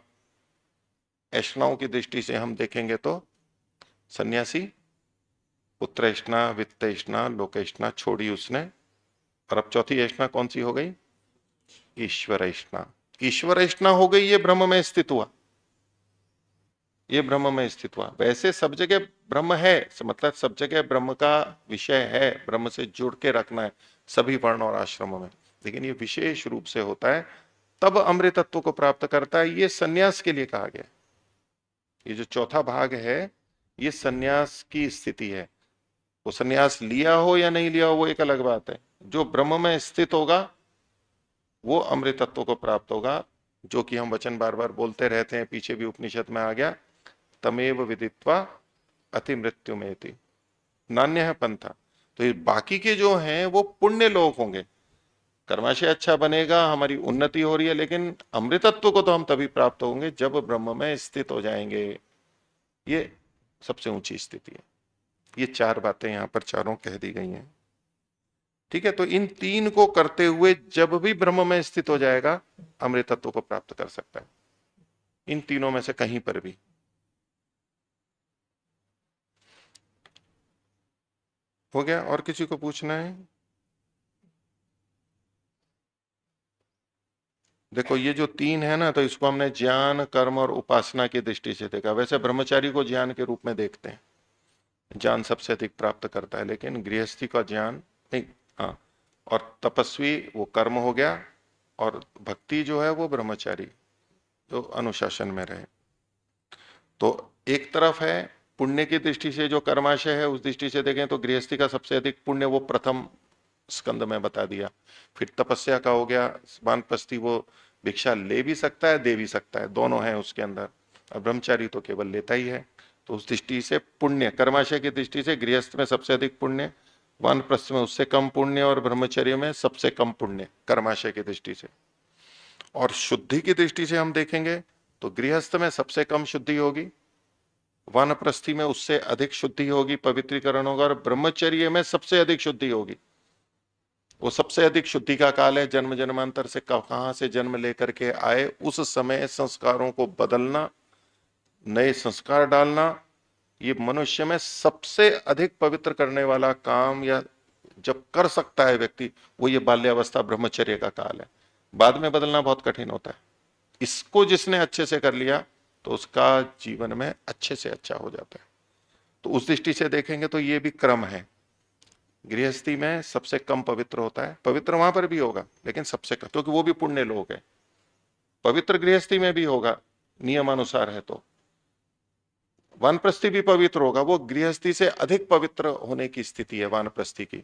ऐष्णाओं की दृष्टि से हम देखेंगे तो सन्यासी पुत्रेष्णा, वित्तेष्णा, लोकेष्णा छोड़ी उसने, और अब चौथी ऐष्णा कौन सी हो गई? ईश्वरेष्णा। ईश्वरेष्णा हो गई, ये ब्रह्म में स्थित हुआ, ये ब्रह्म में स्थित हुआ। वैसे सब जगह ब्रह्म है, मतलब सब जगह ब्रह्म का विषय है, ब्रह्म से जुड़ के रखना है सभी वर्ण और आश्रमों में, लेकिन ये विशेष रूप से होता है तब अमृतत्व को प्राप्त करता है। ये सन्यास के लिए कहा गया। ये जो चौथा भाग है ये सन्यास की स्थिति है। वो सन्यास लिया हो या नहीं लिया हो वो एक अलग बात है। जो ब्रह्म में स्थित होगा वो अमृतत्व को प्राप्त होगा, जो कि हम वचन बार बार बोलते रहते हैं, पीछे भी उपनिषद में आ गया, तमेव विदित्वा अति मृत्यु में थी नान्य है पंथा। तो ये बाकी के जो हैं वो पुण्य लोग होंगे, कर्माशय अच्छा बनेगा, हमारी उन्नति हो रही है, लेकिन अमृतत्व को तो हम तभी प्राप्त होंगे जब ब्रह्म में स्थित हो जाएंगे। ये सबसे ऊंची स्थिति है। ये 4 बातें यहां पर चारों कह दी गई हैं। ठीक है, तो इन 3 को करते हुए जब भी ब्रह्म में स्थित हो जाएगा अमृतत्व को प्राप्त कर सकता है, इन तीनों में से कहीं पर भी। हो गया? और किसी को पूछना है? देखो ये जो 3 है ना, तो इसको हमने ज्ञान, कर्म और उपासना की दृष्टि से देखा। वैसे ब्रह्मचारी को ज्ञान के रूप में देखते हैं, ज्ञान सबसे अधिक प्राप्त करता है, लेकिन गृहस्थी का ज्ञान नहीं। हाँ, और तपस्वी वो कर्म हो गया, और भक्ति जो है वो ब्रह्मचारी जो अनुशासन में रहे। तो एक तरफ है पुण्य की दृष्टि से जो कर्माशय है, उस दृष्टि से देखें तो गृहस्थी का सबसे अधिक पुण्य वो प्रथम स्कंद में बता दिया। फिर तपस्या का हो गया, वानप्रस्थी वो भिक्षा ले भी सकता है दे भी सकता है, दोनों है उसके अंदर, और ब्रह्मचारी तो केवल लेता ही है। तो उस दृष्टि से पुण्य कर्माशय की दृष्टि से गृहस्थ में सबसे अधिक पुण्य, वानप्रस्थ में उससे कम पुण्य, और ब्रह्मचर्य में सबसे कम पुण्य कर्माशय की दृष्टि से। और शुद्धि की दृष्टि से हम देखेंगे तो गृहस्थ में सबसे कम शुद्धि होगी, वानप्रस्थी में उससे अधिक शुद्धि होगी, पवित्रीकरण होगा, और ब्रह्मचर्य में सबसे अधिक शुद्धि होगी। वो सबसे अधिक शुद्धि का काल है, जन्म जन्मांतर से कहां से जन्म लेकर के आए, उस समय संस्कारों को बदलना, नए संस्कार डालना, ये मनुष्य में सबसे अधिक पवित्र करने वाला काम या जब कर सकता है व्यक्ति, वो ये बाल्यावस्था ब्रह्मचर्य का काल है। बाद में बदलना बहुत कठिन होता है। इसको जिसने अच्छे से कर लिया तो उसका जीवन में अच्छे से अच्छा हो जाता है। तो उस दृष्टि से देखेंगे तो ये भी क्रम है। गृहस्थी में सबसे कम पवित्र होता है, पवित्र वहां पर भी होगा लेकिन सबसे कम, क्योंकि वो भी पुण्य लोग है। पवित्र गृहस्थी में भी होगा नियमानुसार है, तो वानप्रस्थी भी पवित्र होगा, वो गृहस्थी से अधिक पवित्र होने की स्थिति है वानप्रस्थी की,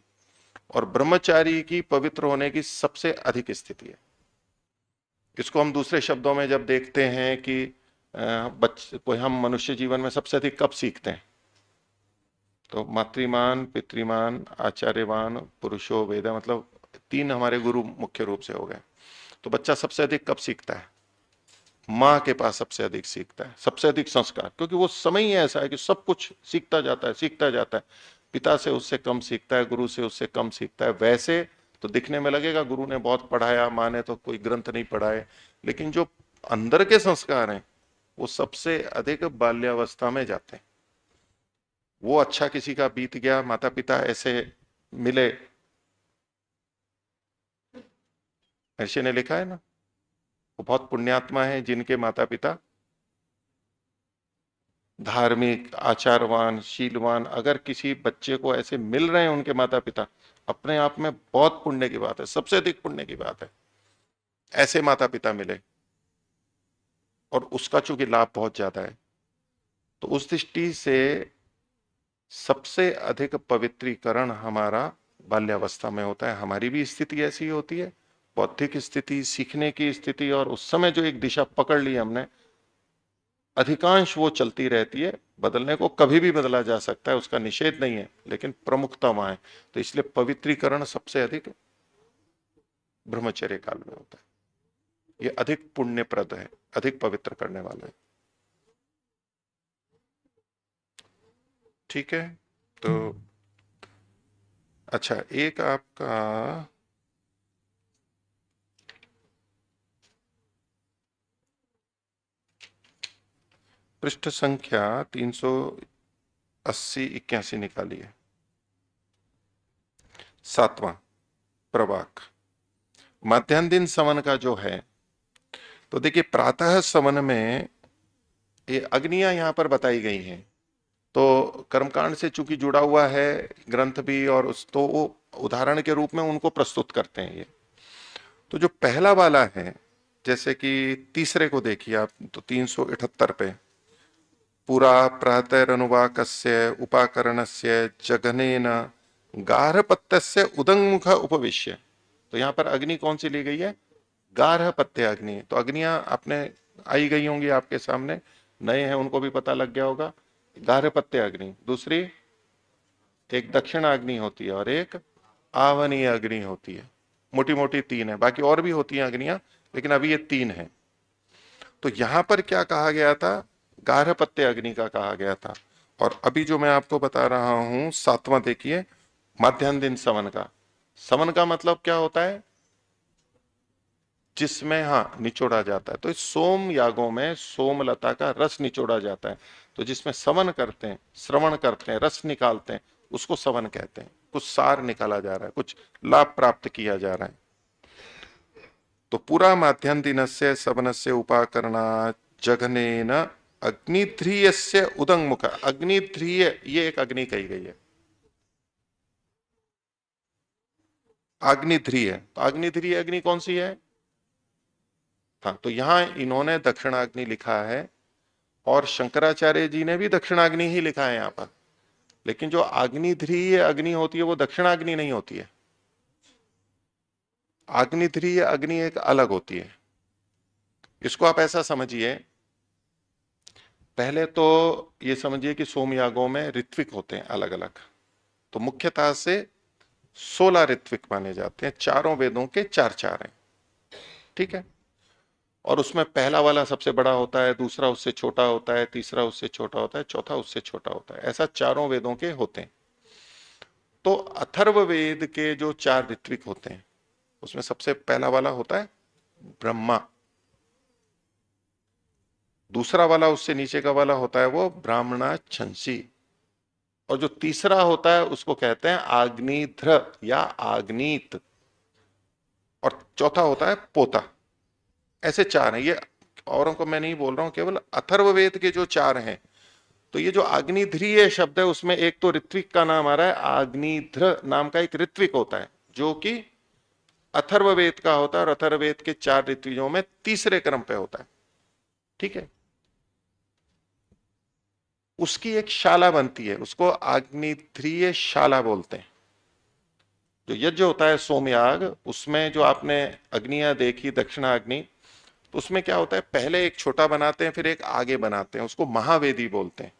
और ब्रह्मचारी की पवित्र होने की सबसे अधिक स्थिति है। इसको हम दूसरे शब्दों में जब देखते हैं कि बच्चे कोई हम मनुष्य जीवन में सबसे अधिक कब सीखते हैं, तो मातृमान, पितृमान, आचार्यवान, पुरुषो वेद, मतलब 3 हमारे गुरु मुख्य रूप से हो गए। तो बच्चा सबसे अधिक कब सीखता है? माँ के पास सबसे अधिक सीखता है, सबसे अधिक संस्कार, क्योंकि वो समय ही ऐसा है कि सब कुछ सीखता जाता है, सीखता जाता है। पिता से उससे कम सीखता है, गुरु से उससे कम सीखता है। वैसे तो दिखने में लगेगा गुरु ने बहुत पढ़ाया, माँ ने तो कोई ग्रंथ नहीं पढ़ाए, लेकिन जो अंदर के संस्कार हैं वो सबसे अधिक बाल्यावस्था में जाते हैं। वो अच्छा किसी का बीत गया, माता पिता ऐसे मिले, महर्षि ने लिखा है ना, वो बहुत पुण्यात्मा है जिनके माता पिता धार्मिक, आचारवान, शीलवान। अगर किसी बच्चे को ऐसे मिल रहे हैं उनके माता पिता, अपने आप में बहुत पुण्य की बात है, सबसे अधिक पुण्य की बात है ऐसे माता पिता मिले, और उसका चूंकि लाभ बहुत ज्यादा है। तो उस दृष्टि से सबसे अधिक पवित्रीकरण हमारा बाल्यावस्था में होता है। हमारी भी स्थिति ऐसी होती है, बौद्धिक स्थिति, सीखने की स्थिति, और उस समय जो एक दिशा पकड़ ली हमने, अधिकांश वो चलती रहती है। बदलने को कभी भी बदला जा सकता है, उसका निषेध नहीं है, लेकिन प्रमुखता वहां है। तो इसलिए पवित्रीकरण सबसे अधिक ब्रह्मचर्य काल में होता है। ये अधिक पुण्यप्रद है, अधिक पवित्र करने वाला है। ठीक है। तो अच्छा, एक आपका पृष्ठ संख्या 380-81 निकालिए, 7वां प्रवाक। मध्याह्न दिन सवन का जो है, तो देखिए प्रातः सवन में ये अग्नियां यहां पर बताई गई हैं। तो कर्मकांड से चूंकि जुड़ा हुआ है ग्रंथ भी, और उस तो वो उदाहरण के रूप में उनको प्रस्तुत करते हैं ये। तो जो पहला वाला है, जैसे कि तीसरे को देखिए आप, तो 378 पे, पुरा प्रातरनुवाकस्य उपाकरणस्य जघनेन गार्हपत्यस्य उदंगमुख उपविश्य। तो यहां पर अग्नि कौन सी ली गई है? गार्हपत्य अग्नि। तो अग्नियां आपने आई गई होंगी आपके सामने, नए हैं उनको भी पता लग गया होगा। गार्हपत्य अग्नि, दूसरी एक दक्षिणाग्नि होती है और एक आवनीय अग्नि होती है। मोटी मोटी तीन है, बाकी और भी होती हैं अग्नियां, लेकिन अभी ये तीन है। तो यहां पर क्या कहा गया था? गार्हपत्य अग्नि का कहा गया था। और अभी जो मैं आपको बता रहा हूं 7वां देखिए, मध्याह्न दिन सवन का। सवन का मतलब क्या होता है? जिसमें हाँ निचोड़ा जाता है। तो इस सोम यागों में सोमलता का रस निचोड़ा जाता है। तो जिसमें सवन करते हैं, श्रवण करते हैं, रस निकालते हैं, उसको सवन कहते हैं। कुछ सार निकाला जा रहा है, कुछ लाभ प्राप्त किया जा रहा है। तो पूरा माध्याह्न दिनस्य सवनस्य उपाकरणा जघनेन अग्निध्रियस्य उदंगमुख। अग्निध्रिय ये एक अग्नि कही गई है, अग्निध्रिय। तो अग्निध्रिय अग्नि कौन सी है? हाँ, तो यहां इन्होंने दक्षिणाग्नि लिखा है, और शंकराचार्य जी ने भी दक्षिणाग्नि ही लिखा है यहां पर। लेकिन जो अग्निध्रिय अग्नि होती है वो दक्षिणाग्नि नहीं होती है। अग्निध्रिय अग्नि एक अलग होती है। इसको आप ऐसा समझिए, पहले तो ये समझिए कि सोमयागों में ऋत्विक होते हैं अलग अलग। तो मुख्यतः से 16 ऋत्विक माने जाते हैं, चारों वेदों के चार चार हैं। ठीक है। और उसमें पहला वाला सबसे बड़ा होता है, दूसरा उससे छोटा होता है, तीसरा उससे छोटा होता है, चौथा उससे छोटा होता है। ऐसा चारों वेदों के होते हैं। तो अथर्व वेद के जो चार ऋत्विक होते हैं, उसमें सबसे पहला वाला होता है ब्रह्मा। दूसरा वाला उससे नीचे का वाला होता है वो ब्राह्मणा छंसी। और जो तीसरा होता है उसको कहते हैं आग्निध्र या आग्नीत। और चौथा होता है पोता। ऐसे चार हैं ये, औरों को मैं नहीं बोल रहा हूं, केवल अथर्ववेद के जो चार हैं। तो ये जो अग्निध्रिय शब्द है, उसमें एक तो ऋत्विक का नाम आ रहा है, आग्निध्र नाम का एक ऋत्विक होता है जो कि अथर्ववेद का होता है, और अथर्ववेद के चार ऋत्विजों में तीसरे क्रम पे होता है। ठीक है। उसकी एक शाला बनती है, उसको अग्निध्रिय शाला बोलते हैं। जो यज्ञ होता है सोमयाग, उसमें जो आपने अग्नियां देखी दक्षिणाग्नि, तो उसमें क्या होता है, पहले एक छोटा बनाते हैं, फिर एक आगे बनाते हैं, उसको महावेदी बोलते हैं।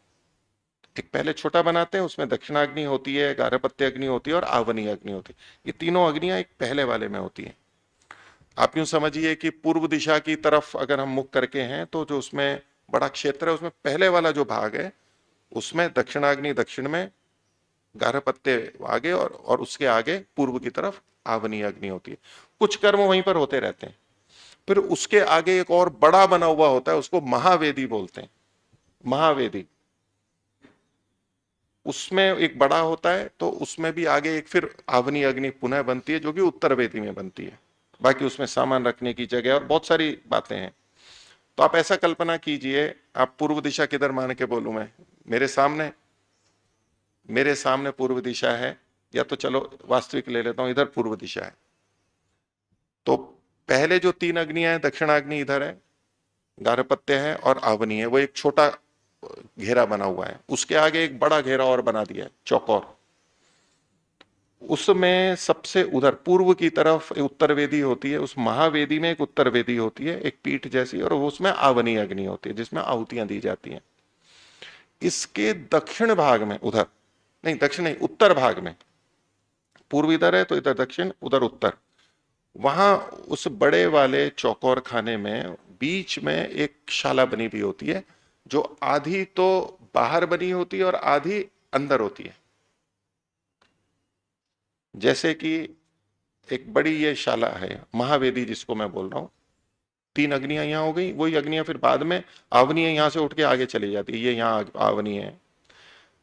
एक पहले छोटा बनाते हैं, उसमें दक्षिणाग्नि होती है, गार्हपत्य अग्नि होती है और आवनीय अग्नि होती है। ये तीनों अग्नियां एक पहले वाले में होती हैं। आप यूं समझिए कि पूर्व दिशा की तरफ अगर हम मुख करके हैं, तो जो उसमें बड़ा क्षेत्र है, उसमें पहले वाला जो भाग है, उसमें दक्षिणाग्नि दक्षिण में, गार्हपत्य आगे, और उसके आगे पूर्व की तरफ आवनीय अग्नि होती है। कुछ कर्म वहीं पर होते रहते हैं। फिर उसके आगे एक और बड़ा बना हुआ होता है, उसको महावेदी बोलते हैं। महावेदी, उसमें एक बड़ा होता है, तो उसमें भी आगे एक फिर आवनी अग्नि पुनः बनती है, जो कि उत्तर वेदी में बनती है। बाकी उसमें सामान रखने की जगह और बहुत सारी बातें हैं। तो आप ऐसा कल्पना कीजिए, आप पूर्व दिशा किधर मान के बोलूं मैं? मेरे सामने पूर्व दिशा है, या तो चलो वास्तविक ले लेता हूं, इधर पूर्व दिशा है। तो पहले जो तीन अग्नियां हैं, दक्षिणाग्नि इधर है, गार्हपत्य है और आवनी है, वो एक छोटा घेरा बना हुआ है, उसके आगे एक बड़ा घेरा और बना दिया है, चौकोर। उसमें सबसे उधर पूर्व की तरफ एक उत्तर वेदी होती है, उस महावेदी में एक उत्तर वेदी होती है, एक पीठ जैसी, और उसमें आवनी अग्नि होती है जिसमें आहुतियां दी जाती हैं। इसके दक्षिण भाग में, उधर नहीं, दक्षिण नहीं, उत्तर भाग में, पूर्व इधर है तो इधर दक्षिण, उधर उत्तर, वहां उस बड़े वाले चौकोर खाने में बीच में एक शाला बनी हुई होती है, जो आधी तो बाहर बनी होती है और आधी अंदर होती है। जैसे कि एक बड़ी ये शाला है महावेदी जिसको मैं बोल रहा हूं, 3 अग्नियां यहां हो गई, वही अग्नियां फिर बाद में आवनी यहां से उठ के आगे चली जाती है, ये यहां आवनी है।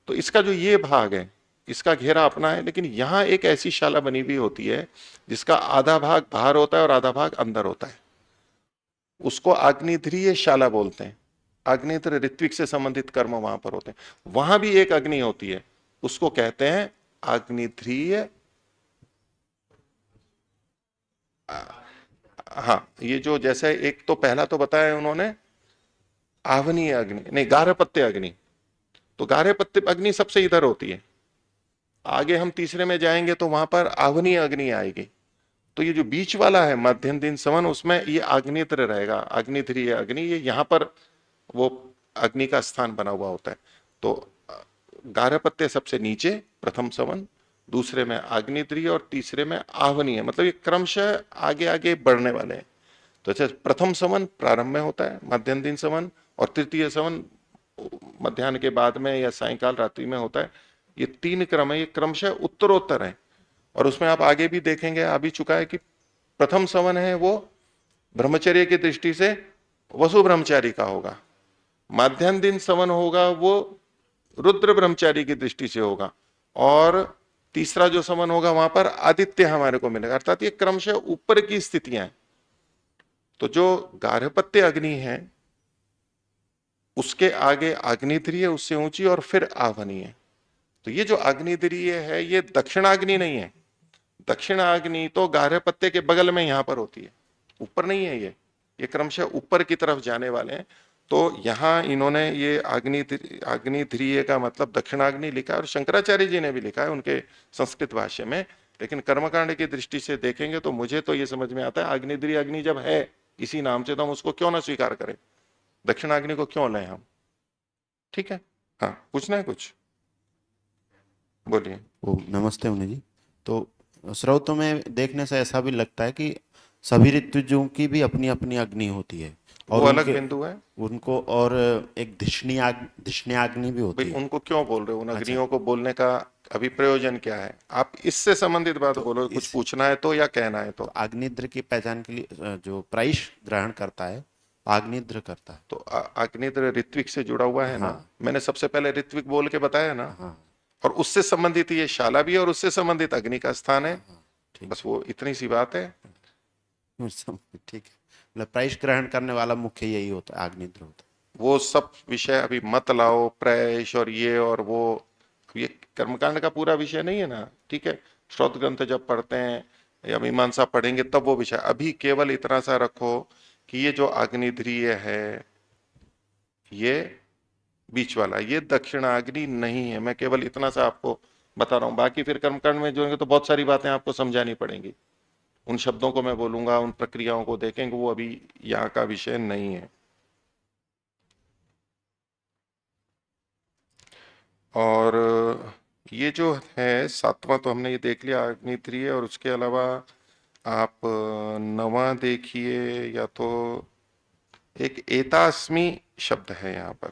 तो इसका जो ये भाग है, इसका घेरा अपना है, लेकिन यहां एक ऐसी शाला बनी हुई होती है जिसका आधा भाग बाहर होता है और आधा भाग अंदर होता है। उसको आग्नेध्रीय शाला बोलते हैं। आग्नेत्र ऋत्विक से संबंधित कर्म वहां पर होते हैं। वहां भी एक अग्नि होती है, उसको कहते हैं आग्नेध्रीय। हाँ, ये जो जैसे एक तो पहला तो बताया उन्होंने आवनीय अग्नि, नहीं, गारहपत्य अग्नि। तो गारहपत्य अग्नि सबसे इधर होती है, आगे हम तीसरे में जाएंगे तो वहां पर आवनीय अग्नि आएगी। तो ये जो बीच वाला है मध्यम दिन सवन, उसमें ये आग्नेत्र रहेगा, आग्नेत्रीय अग्नि, ये यहां पर वो अग्नि का स्थान बना हुआ होता है। तो गारहपत्य सबसे नीचे प्रथम सवन, दूसरे में आग्नेत्रीय और तीसरे में आवनीय, मतलब ये क्रमशः आगे आगे बढ़ने वाले हैं। तो अच्छा, प्रथम सवन प्रारंभ में होता है, मध्यम दिन सवन, और तृतीय सवन मध्याह्न के बाद में या सायंकाल रात्रि में होता है। ये 3 क्रम है, ये क्रमशः उत्तरोत्तर है। और उसमें आप आगे भी देखेंगे, आ भी चुका है कि प्रथम सवन है वो ब्रह्मचर्य की दृष्टि से वसु ब्रह्मचारी का होगा, माध्यान्ह दिन सवन होगा वो रुद्र ब्रह्मचारी की दृष्टि से होगा, और तीसरा जो सवन होगा वहां पर आदित्य हमारे को मिलेगा। अर्थात ये क्रमशः ऊपर की स्थितियां हैं। तो जो गार्हपत्य अग्नि है उसके आगे आग्नेत्रीय, उससे ऊंची, और फिर आवनी है। तो ये जो आग्नेत्रीय है ये दक्षिणाग्नि नहीं है। दक्षिणाग्नि तो गार्हपत्य के बगल में यहां पर होती है, ऊपर नहीं है। ये क्रमशः ऊपर की तरफ जाने वाले हैं। तो यहां इन्होंने ये आग्नेत्रीय का मतलब दक्षिणाग्नि लिखा है, और शंकराचार्य जी ने भी लिखा है उनके संस्कृत भाष्य में। लेकिन कर्मकांड की दृष्टि से देखेंगे तो मुझे तो ये समझ में आता है, आग्नेत्रीय अग्नि जब है इसी नाम से, तो हम उसको क्यों ना स्वीकार करें, दक्षिणाग्नि को क्यों लें हम। ठीक है, हाँ, पूछना है कुछ, बोलिए। ओ नमस्ते मुनि जी। तो स्रोतों में देखने से ऐसा भी लगता है कि सभी ऋतुजों की भी अपनी अपनी अग्नि होती है, वो और अलग उनके बिंदु है उनको, और एक धिष्ण्याग्नि भी होती भाई। है। उनको क्यों बोल रहे हो, उन अच्छा, अग्नियों को बोलने का अभी प्रयोजन क्या है? आप इससे संबंधित बात तो बोलो, कुछ इस पूछना है तो, या कहना है तो तो। आग्नेत्र की पहचान के लिए जो प्राइश ग्रहण करता है, आग्नेत्र करता है। तो अग्निद्र ऋत्विक से जुड़ा हुआ है ना, हाँ मैंने सबसे पहले ऋत्विक बोल के बताया ना। हाँ और उससे संबंधित ये शाला भी है, और उससे संबंधित अग्नि का स्थान है। हाँ, ठीक बस वो इतनी सी बात है। ठीक है। मतलब प्राइश ग्रहण करने वाला मुख्य यही होता है, आग्नेत्र होता वो सब विषय अभी मत लाओ, प्रैश और ये और वो, ये कर्मकांड का पूरा विषय नहीं है ना। ठीक है, श्रोत ग्रंथ जब पढ़ते हैं या मीमांसा पढ़ेंगे तब वो विषय, अभी केवल इतना सा रखो कि ये जो अग्निध्रीय है ये बीच वाला, ये दक्षिणाग्नि नहीं है। मैं केवल इतना सा आपको बता रहा हूं, बाकी फिर कर्मकांड में जोड़ेंगे तो बहुत सारी बातें आपको समझानी पड़ेंगी। उन शब्दों को मैं बोलूंगा, उन प्रक्रियाओं को देखेंगे, वो अभी यहाँ का विषय नहीं है। और ये जो है 7वां तो हमने ये देख लिया, अग्नित्रीय। और उसके अलावा आप 9वां देखिए, या तो एक एतास्मी शब्द है यहाँ पर।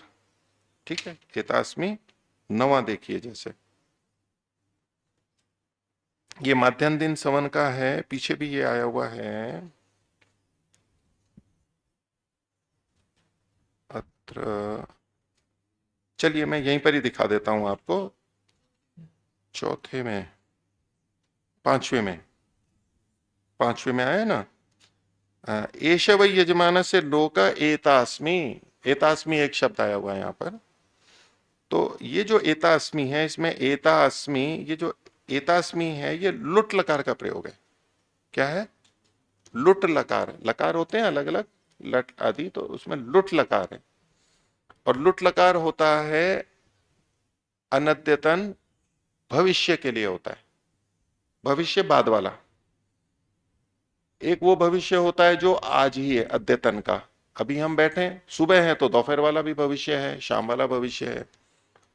ठीक है, एतास्मी 9वां देखिए। जैसे ये माध्यान्ह दिन सवन का है, पीछे भी ये आया हुआ है। अत्र, चलिए मैं यहीं पर ही दिखा देता हूं आपको, चौथे में, पांचवे में आया ना, एष वै यजमान से लोक एतास्मी। एतास्मी एक शब्द आया हुआ है यहाँ पर। तो ये जो एतास्मी है, इसमें एतास्मी, ये जो एतास्मी है ये लुट लकार का प्रयोग है। क्या है? लुट लकार। लकार होते हैं अलग अलग, लट आदि, तो उसमें लुट लकार है। और लुट लकार होता है अनद्यतन, भविष्य के लिए होता है, भविष्य बाद वाला। एक वो भविष्य होता है जो आज ही है, अद्यतन का, अभी हम बैठे हैं, सुबह है तो दोपहर वाला भी भविष्य है, शाम वाला भविष्य है।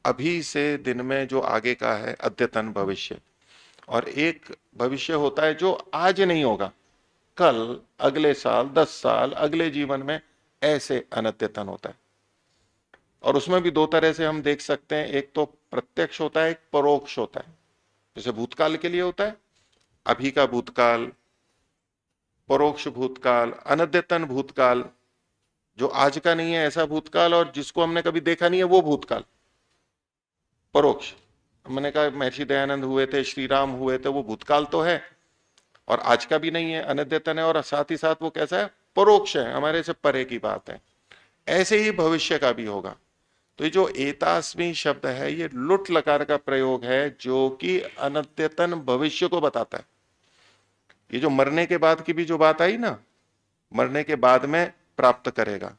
अभी से दिन में जो आगे का है अद्यतन भविष्य। और एक भविष्य होता है जो आज नहीं होगा, कल, अगले साल, 10 साल, अगले जीवन में, ऐसे अनद्यतन होता है। और उसमें भी दो तरह से हम देख सकते हैं, एक तो प्रत्यक्ष होता है, एक परोक्ष होता है। जैसे भूतकाल के लिए होता है अभी का भूतकाल, परोक्ष भूतकाल, अनद्यतन भूतकाल, जो आज का नहीं है ऐसा भूतकाल, और जिसको हमने कभी देखा नहीं है वो भूतकाल, परोक्ष। मैंने कहा महर्षि दयानंद हुए थे, श्री राम हुए थे, वो भूतकाल तो है और आज का भी नहीं है, अनद्यतन है, और साथ ही साथ वो कैसा है, परोक्ष है, हमारे से परे की बात है। ऐसे ही भविष्य का भी होगा। तो ये जो एतास्मी शब्द है ये लुट लकार का प्रयोग है जो कि अनद्यतन भविष्य को बताता है। ये जो मरने के बाद की भी जो बात आई ना, मरने के बाद में प्राप्त करेगा,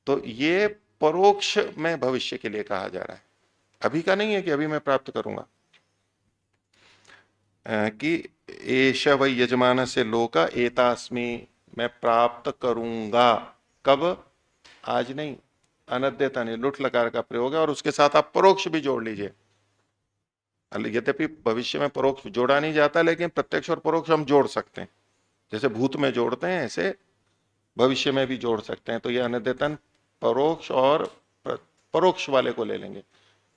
तो ये परोक्ष में भविष्य के लिए कहा जा रहा है, अभी का नहीं है कि अभी मैं प्राप्त करूंगा। कि एष वै यजमान से लोका एतास्मी, मैं प्राप्त करूंगा, कब, आज नहीं, अनद्यतन, लुट लकार का प्रयोग है। और उसके साथ आप परोक्ष भी जोड़ लीजिए, यद्यपि भविष्य में परोक्ष जोड़ा नहीं जाता, लेकिन प्रत्यक्ष और परोक्ष हम जोड़ सकते हैं, जैसे भूत में जोड़ते हैं ऐसे भविष्य में भी जोड़ सकते हैं। तो ये अनद्यतन परोक्ष और परोक्ष वाले को ले लेंगे।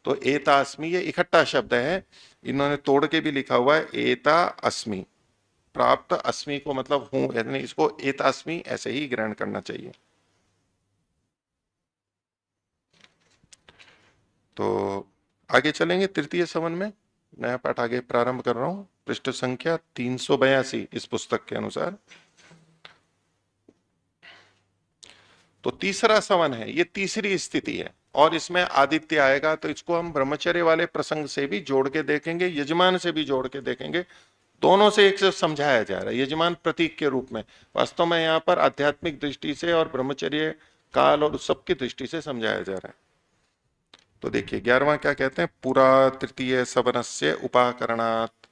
तो एता अस्मि ये इकट्ठा शब्द है, इन्होंने तोड़ के भी लिखा हुआ है, एता अस्मि, प्राप्त अस्मि को मतलब हूं, यानी इसको एता अस्मि ऐसे ही ग्रहण करना चाहिए। तो आगे चलेंगे तृतीय सवन में, नया पाठ आगे प्रारंभ कर रहा हूं, पृष्ठ संख्या 382 इस पुस्तक के अनुसार। तो तीसरा सवन है, ये तीसरी स्थिति है, और इसमें आदित्य आएगा, तो इसको हम ब्रह्मचर्य वाले प्रसंग से भी जोड़ के देखेंगे, यजमान से भी जोड़ के देखेंगे, दोनों से एक से समझाया जा रहा है। यजमान प्रतीक के रूप में, वास्तव में यहाँ पर आध्यात्मिक दृष्टि से और ब्रह्मचर्य काल और सबकी दृष्टि से समझाया जा रहा है। तो देखिए 11वां क्या कहते हैं, पुरा तृतीय सवनस्य उपाकरणात्,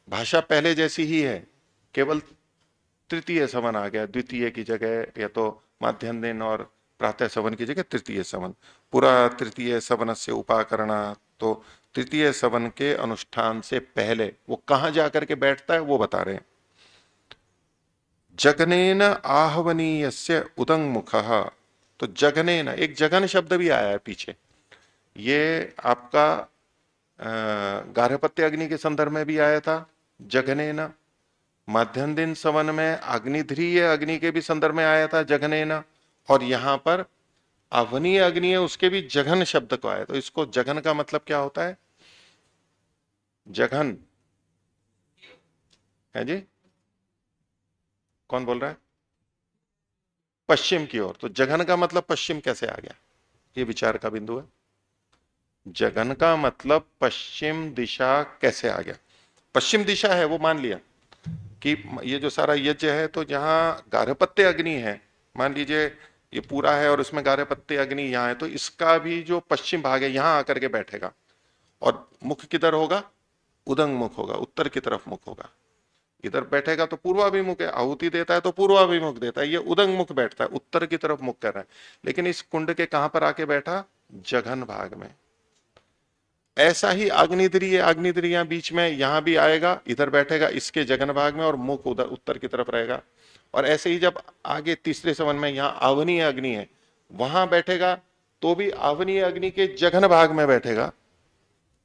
भाषा पहले जैसी ही है, केवल तृतीय सवन आ गया, द्वितीय की जगह, या तो माध्यान्ह दिन और प्रातः सवन की जगह तृतीय सवन। पूरा तृतीय सवन से उपाकरणा, तो तृतीय सवन के अनुष्ठान से पहले वो कहां जाकर के बैठता है वो बता रहे हैं। जगनेन आहवनीयस्य उदंग मुखः, तो जगनेन, एक जगन शब्द भी आया है पीछे, ये आपका गार्हपत्य अग्नि के संदर्भ में भी आया था, जगनेन। माध्यान्ह दिन सवन में अग्निध्रीय अग्नि के भी संदर्भ में आया था, जघनेन। और यहां पर आवनीय अग्नि है, उसके भी जघन शब्द को आया। तो इसको जघन का मतलब क्या होता है, जघन है जी, कौन बोल रहा है, पश्चिम की ओर। तो जघन का मतलब पश्चिम कैसे आ गया, ये विचार का बिंदु है। जघन का मतलब पश्चिम दिशा कैसे आ गया, पश्चिम दिशा है वो मान लिया कि ये जो सारा यज्ञ है, तो जहां गार्हपत्य अग्नि है, मान लीजिए ये पूरा है और उसमें गार्हपत्य अग्नि यहाँ है, तो इसका भी जो पश्चिम भाग है यहां आकर के बैठेगा, और मुख किधर होगा, उदंग मुख होगा, उत्तर की तरफ मुख होगा। इधर बैठेगा तो पूर्वाभिमुख है, आहुति देता है तो पूर्वाभिमुख देता है, ये उदंग मुख बैठता है, उत्तर की तरफ मुख कर रहा है। लेकिन इस कुंड के कहां पर आके बैठा, जघन भाग में। ऐसा ही अग्निद्रीय, अग्निद्रिया बीच में यहां भी आएगा, इधर बैठेगा इसके जघन भाग में, और मुख उधर उत्तर की तरफ रहेगा। और ऐसे ही जब आगे तीसरे सवन में यहां आवनीय अग्नि है, वहां बैठेगा तो भी आवनीय अग्नि के जघन भाग में बैठेगा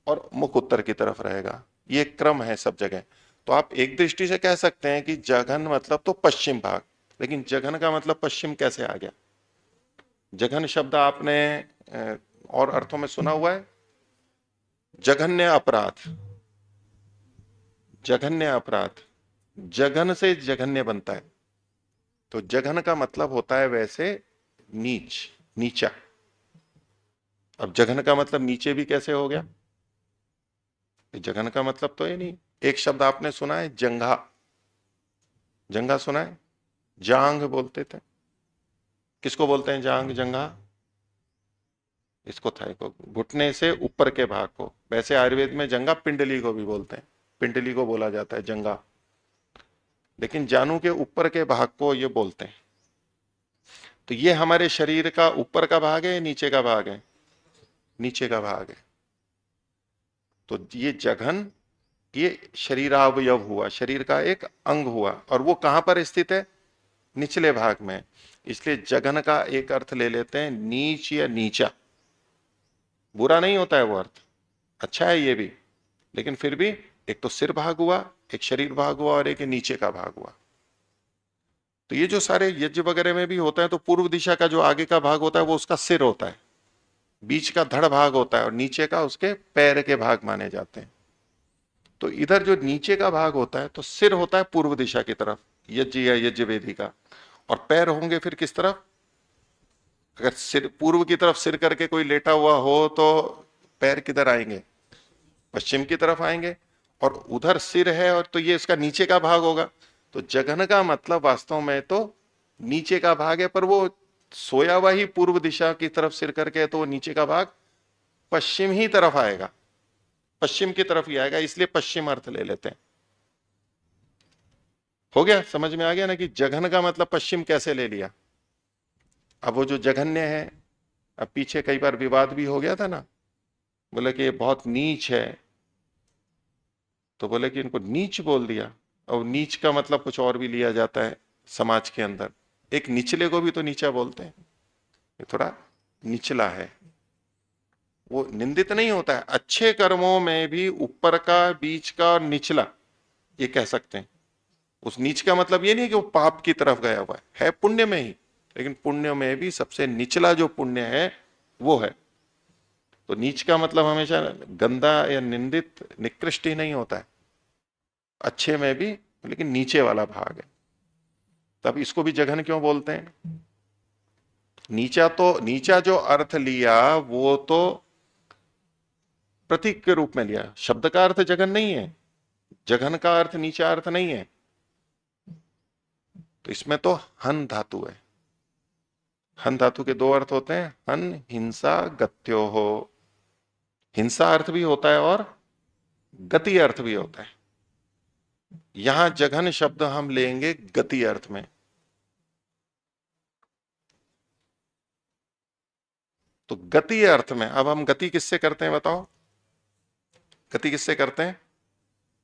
और मुख उत्तर की तरफ रहेगा। ये क्रम है सब जगह। तो आप एक दृष्टि से कह सकते हैं कि जघन मतलब तो पश्चिम भाग, लेकिन जघन का मतलब पश्चिम कैसे आ गया। जघन शब्द आपने और अर्थों में सुना हुआ है, जघन्य अपराध, जघन्य अपराध, जघन से जघन्य बनता है। तो जघन का मतलब होता है वैसे नीच, नीचा। अब जघन का मतलब नीचे भी कैसे हो गया, जघन का मतलब तो ये नहीं। एक शब्द आपने सुना है जंघा, जंघा सुना है, जांग बोलते थे, किसको बोलते हैं जांग, जंघा, इसको थाई को, घुटने से ऊपर के भाग को। वैसे आयुर्वेद में जंगा पिंडली को भी बोलते हैं, पिंडली को बोला जाता है जंगा, लेकिन जानु के ऊपर के भाग को ये बोलते हैं। तो ये हमारे शरीर का ऊपर का भाग है, नीचे का भाग है, नीचे का भाग है। तो ये जघन, ये शरीरावयव हुआ, शरीर का एक अंग हुआ, और वो कहां पर स्थित है? निचले भाग में। इसलिए जघन का एक अर्थ ले लेते हैं नीच या नीचा। बुरा नहीं होता है वो अर्थ, अच्छा है ये भी, लेकिन फिर भी एक तो सिर भाग हुआ, एक शरीर भाग हुआ, और एक नीचे का भाग हुआ। तो ये जो सारे यज्ञ वगैरह में भी होता है, तो पूर्व दिशा का जो आगे का भाग होता है वो उसका सिर होता है, बीच का धड़ भाग होता है, और नीचे का उसके पैर के भाग माने जाते हैं। तो इधर जो नीचे का भाग होता है, तो सिर होता है पूर्व दिशा की तरफ, यज्ञ या यज्ञ वेदी का, और पैर होंगे फिर किस तरफ? अगर सिर पूर्व की तरफ सिर करके कोई लेटा हुआ हो तो पैर किधर आएंगे? पश्चिम की तरफ आएंगे। और उधर सिर है, और तो ये इसका नीचे का भाग होगा। तो जघन का मतलब वास्तव में तो नीचे का भाग है, पर वो सोया हुआ ही पूर्व दिशा की तरफ सिर करके है, तो वो नीचे का भाग पश्चिम ही तरफ आएगा, पश्चिम की तरफ ही आएगा, इसलिए पश्चिम अर्थ ले लेते हैं। हो गया, समझ में आ गया ना कि जघन का मतलब पश्चिम कैसे ले लिया। अब वो जो जघन्य है, अब पीछे कई बार विवाद भी हो गया था ना, बोले कि ये बहुत नीच है, तो बोले कि इनको नीच बोल दिया। और नीच का मतलब कुछ और भी लिया जाता है समाज के अंदर, एक निचले को भी तो नीचा बोलते हैं, ये थोड़ा निचला है, वो निंदित नहीं होता है। अच्छे कर्मों में भी ऊपर का, बीच का और निचला ये कह सकते हैं। उस नीच का मतलब ये नहीं कि वो पाप की तरफ गया हुआ है पुण्य में ही, लेकिन पुण्य में भी सबसे निचला जो पुण्य है वो है। तो नीच का मतलब हमेशा गंदा या निंदित, निकृष्ट ही नहीं होता है, अच्छे में भी, लेकिन नीचे वाला भाग है। तब इसको भी जघन क्यों बोलते हैं? नीचा, तो नीचा जो अर्थ लिया वो तो प्रतीक के रूप में लिया, शब्द का अर्थ जघन नहीं है, जघन का अर्थ नीचा अर्थ नहीं है। तो इसमें तो हन धातु है, हन धातु के दो अर्थ होते हैं, हन हिंसा गत्यो हो, हिंसा अर्थ भी होता है और गति अर्थ भी होता है। यहां जघन शब्द हम लेंगे गति अर्थ में। तो गति अर्थ में अब हम गति किससे करते हैं बताओ? गति किससे करते हैं?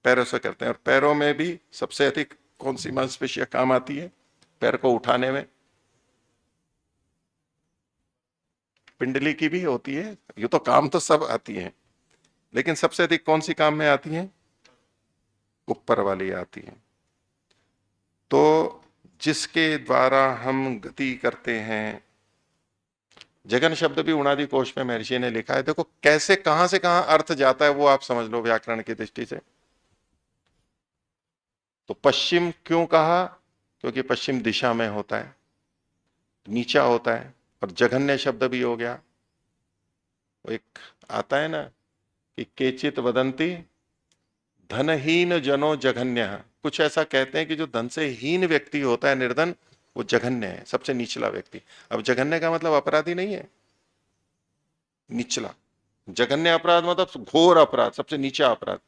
पैरों से करते हैं। और पैरों में भी सबसे अधिक कौन सी मांसपेशियां काम आती है पैर को उठाने में? पिंडली की भी होती है, ये तो काम तो सब आती है, लेकिन सबसे अधिक कौन सी काम में आती है? ऊपर वाली आती है। तो जिसके द्वारा हम गति करते हैं, जगन शब्द भी उणादि कोश में महर्षि ने लिखा है। देखो कैसे कहां से कहां अर्थ जाता है वो आप समझ लो व्याकरण की दृष्टि से। तो पश्चिम क्यों कहा? क्योंकि पश्चिम दिशा में होता है, नीचा होता है। और जघन्य शब्द भी हो गया, वो एक आता है ना कि केचित वदंती धनहीन जनो जघन्य, कुछ ऐसा कहते हैं कि जो धन से हीन व्यक्ति होता है, निर्धन, वो जघन्य है, सबसे निचला व्यक्ति। अब जघन्य का मतलब अपराधी नहीं है, निचला। जघन्य अपराध मतलब घोर अपराध, सबसे नीचा अपराध।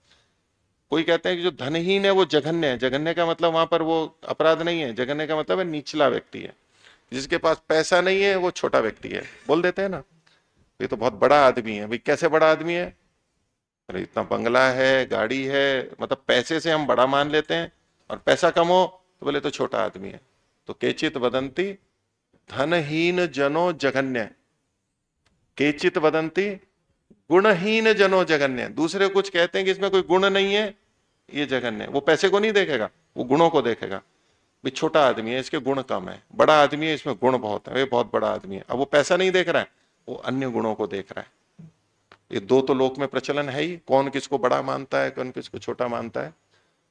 कोई कहते हैं कि जो धनहीन है वो जघन्य है, जघन्य का मतलब वहां पर वो अपराध नहीं है, जघन्य का मतलब है निचला व्यक्ति है। जिसके पास पैसा नहीं है वो छोटा व्यक्ति है, बोल देते हैं ना, ये तो बहुत बड़ा आदमी है। भाई कैसे बड़ा आदमी है? अरे इतना बंगला है, गाड़ी है, मतलब पैसे से हम बड़ा मान लेते हैं, और पैसा कम हो तो बोले तो छोटा आदमी है। तो केचित वदंती धनहीन जनो जघन्य, केचित वदंती गुणहीन जनो जघन्य। दूसरे कुछ कहते हैं कि इसमें कोई गुण नहीं है, ये जघन्य। वो पैसे को नहीं देखेगा, वो गुणों को देखेगा। भी छोटा आदमी है, इसके गुण कम है, बड़ा आदमी है, इसमें गुण बहुत है, ये बहुत बड़ा आदमी है। अब वो पैसा नहीं देख रहा है, वो अन्य गुणों को देख रहा है। ये दो तो लोक में प्रचलन है ही, कौन किसको बड़ा मानता है, कौन किसको छोटा मानता है।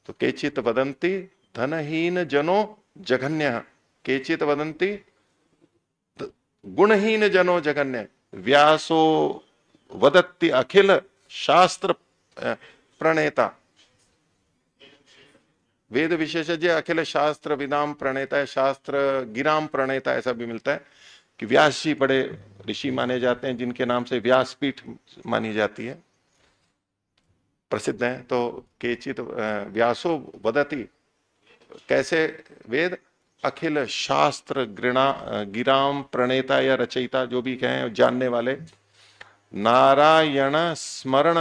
तो केचित वदंती धनहीन जनो जघन्य, केचित वदंती गुणहीन जनो जघन्य। व्यासो वदत्ति अखिल शास्त्र प्रणेता, वेद विशेषज्ञ अखिल शास्त्र विदाम प्रणेता है, शास्त्र गिराम प्रणेता, ऐसा भी मिलता है कि व्यास जी बड़े ऋषि माने जाते हैं, जिनके नाम से व्यासपीठ मानी जाती है, प्रसिद्ध हैं। तो केचित व्यासो वदति, कैसे वेद, अखिल शास्त्र गिराम प्रणेता या रचयिता, जो भी कहें जानने वाले, नारायण स्मरण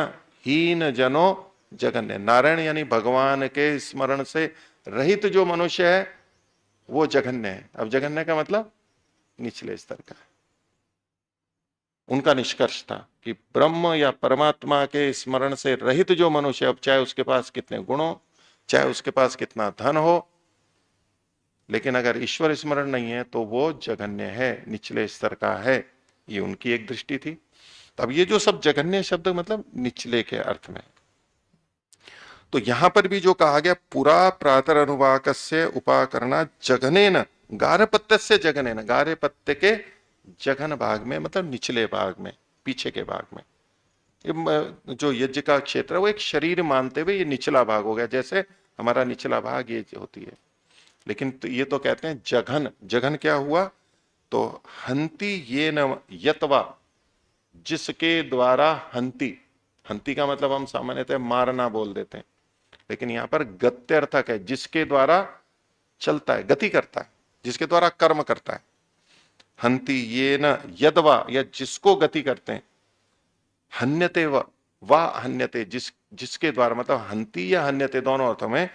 हीन जनो जगन्य। नारायण यानी भगवान के स्मरण से रहित जो मनुष्य है वो जघन्य है। अब जघन्य का मतलब निचले स्तर का है। उनका निष्कर्ष था कि ब्रह्म या परमात्मा के स्मरण से रहित जो मनुष्य, अब चाहे उसके पास कितने गुण हो, चाहे उसके पास कितना धन हो, लेकिन अगर ईश्वर स्मरण नहीं है तो वो जघन्य है, निचले स्तर का है। ये उनकी एक दृष्टि थी। अब ये जो सब जघन्य शब्द मतलब निचले के अर्थ में, तो यहां पर भी जो कहा गया, पुरा प्रातर अनुवाकस्य उपाकरणा जघनेन गारहपत्य जघनेन, गारहपत्य के जघन भाग में मतलब निचले भाग में, पीछे के भाग में। ये जो यज्ञ का क्षेत्र है वो एक शरीर मानते हुए ये निचला भाग हो गया, जैसे हमारा निचला भाग ये होती है। लेकिन तो ये तो कहते हैं जघन। जघन क्या हुआ, तो हंति ये न यतवा, जिसके द्वारा हंति, हंति का मतलब हम सामान्यतः मारना बोल देते हैं, लेकिन यहां पर गत्यर्थक है, जिसके द्वारा चलता है, गति करता है, जिसके द्वारा कर्म करता है। हंति ये न यदवा, या जिसको गति करते हैं, हन्यते वा हन्यते, जिसके द्वारा, मतलब हंति या हन्यते दोनों अर्थों में।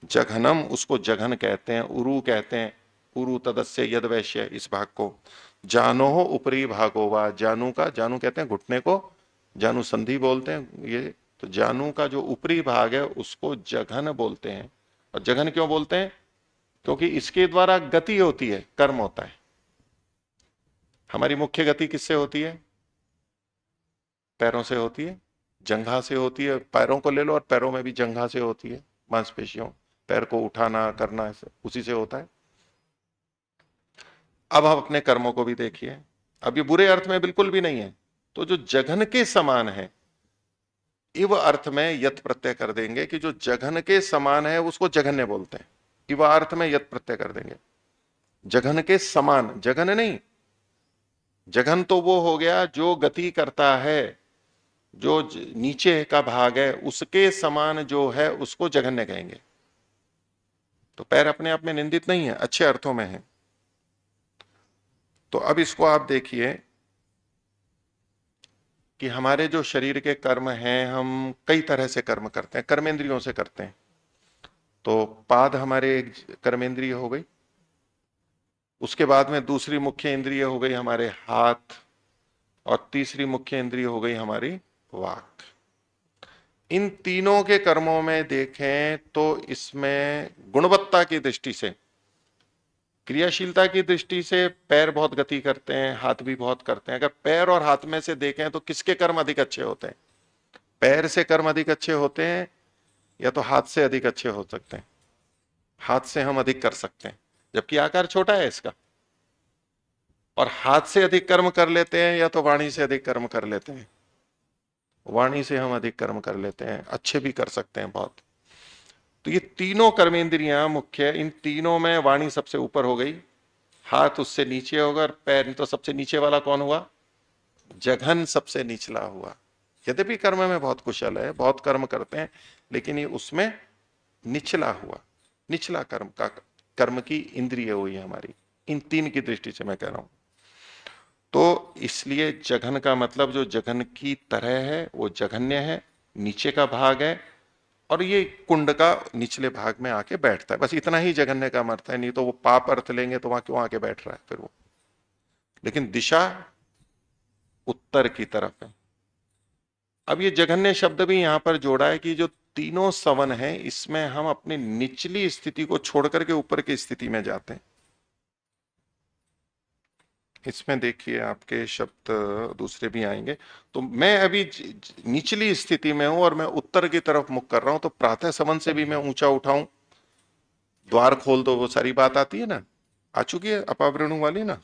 जघनम, उसको जघन कहते हैं, उरु कहते हैं, उरु तदस्य यद वैश्य, इस भाग को। जानो हो ऊपरी भागो वा, जानू का, जानू कहते हैं घुटने को, जानू संधि बोलते हैं ये, तो जानू का जो ऊपरी भाग है उसको जघन बोलते हैं। और जघन क्यों बोलते हैं, क्योंकि इसके द्वारा गति होती है, कर्म होता है। हमारी मुख्य गति किससे होती है, पैरों से होती है, जंघा से होती है। पैरों को ले लो, और पैरों में भी जंघा से होती है, मांसपेशियों, पैर को उठाना करना उसी से होता है। अब हम अपने कर्मों को भी देखिए, अब ये बुरे अर्थ में बिल्कुल भी नहीं है, तो जो जघन के समान है, इव अर्थ में यत प्रत्यय कर देंगे, कि जो जघन के समान है उसको जघन्य बोलते हैं। इव अर्थ में यत प्रत्यय कर देंगे, जघन के समान, जघन नहीं, जघन तो वो हो गया जो गति करता है, जो नीचे का भाग है उसके समान जो है उसको जघन्य कहेंगे। तो पैर अपने आप में निंदित नहीं है, अच्छे अर्थों में है। तो अब इसको आप देखिए कि हमारे जो शरीर के कर्म हैं, हम कई तरह से कर्म करते हैं, कर्मेंद्रियों से करते हैं। तो पाद हमारे एक कर्मेंद्रिय हो गई, उसके बाद में दूसरी मुख्य इंद्रिय हो गई हमारे हाथ, और तीसरी मुख्य इंद्रिय हो गई हमारी वाक। इन तीनों के कर्मों में देखें तो इसमें गुणवत्ता की दृष्टि से, क्रियाशीलता की दृष्टि से पैर बहुत गति करते हैं, हाथ भी बहुत करते हैं। अगर पैर और हाथ में से देखें तो किसके कर्म अधिक अच्छे होते हैं, पैर से कर्म अधिक अच्छे होते हैं, या तो हाथ से अधिक अच्छे हो सकते हैं। हाथ से हम अधिक कर सकते हैं, जबकि आकार छोटा है इसका। और हाथ से अधिक कर्म कर लेते हैं, या तो वाणी से अधिक कर्म कर लेते हैं। वाणी से हम अधिक कर्म कर लेते हैं, अच्छे भी कर सकते हैं बहुत। तो ये तीनों कर्मेंद्रियां मुख्य, इन तीनों में वाणी सबसे ऊपर हो गई, हाथ उससे नीचे होगा, और पैर तो सबसे नीचे वाला कौन हुआ, जघन सबसे निचला हुआ। यद्यपि कर्म में बहुत कुशल है, बहुत कर्म करते हैं, लेकिन ये उसमें निचला हुआ, निचला कर्म का, कर्म की इंद्रिय हुई है हमारी। इन तीन की दृष्टि से मैं कह रहा हूं। तो इसलिए जघन का मतलब जो जघन की तरह है वो जघन्य है, नीचे का भाग है, और ये कुंड का निचले भाग में आके बैठता है। बस इतना ही जघन्य का अर्थ है, नहीं तो वो पाप अर्थ लेंगे तो वहां क्यों आके बैठ रहा है फिर वो। लेकिन दिशा उत्तर की तरफ है। अब ये जघन्य शब्द भी यहां पर जोड़ा है कि जो तीनों सवन है, इसमें हम अपनी निचली स्थिति को छोड़कर के ऊपर की स्थिति में जाते हैं। इसमें देखिए आपके शब्द दूसरे भी आएंगे। तो मैं अभी निचली स्थिति में हूं और मैं उत्तर की तरफ मुख कर रहा हूं, तो प्रातः सवन से भी मैं ऊंचा उठाऊं, द्वार खोल दो, वो सारी बात आती है ना, आ चुकी है अपावृणु वाली ना।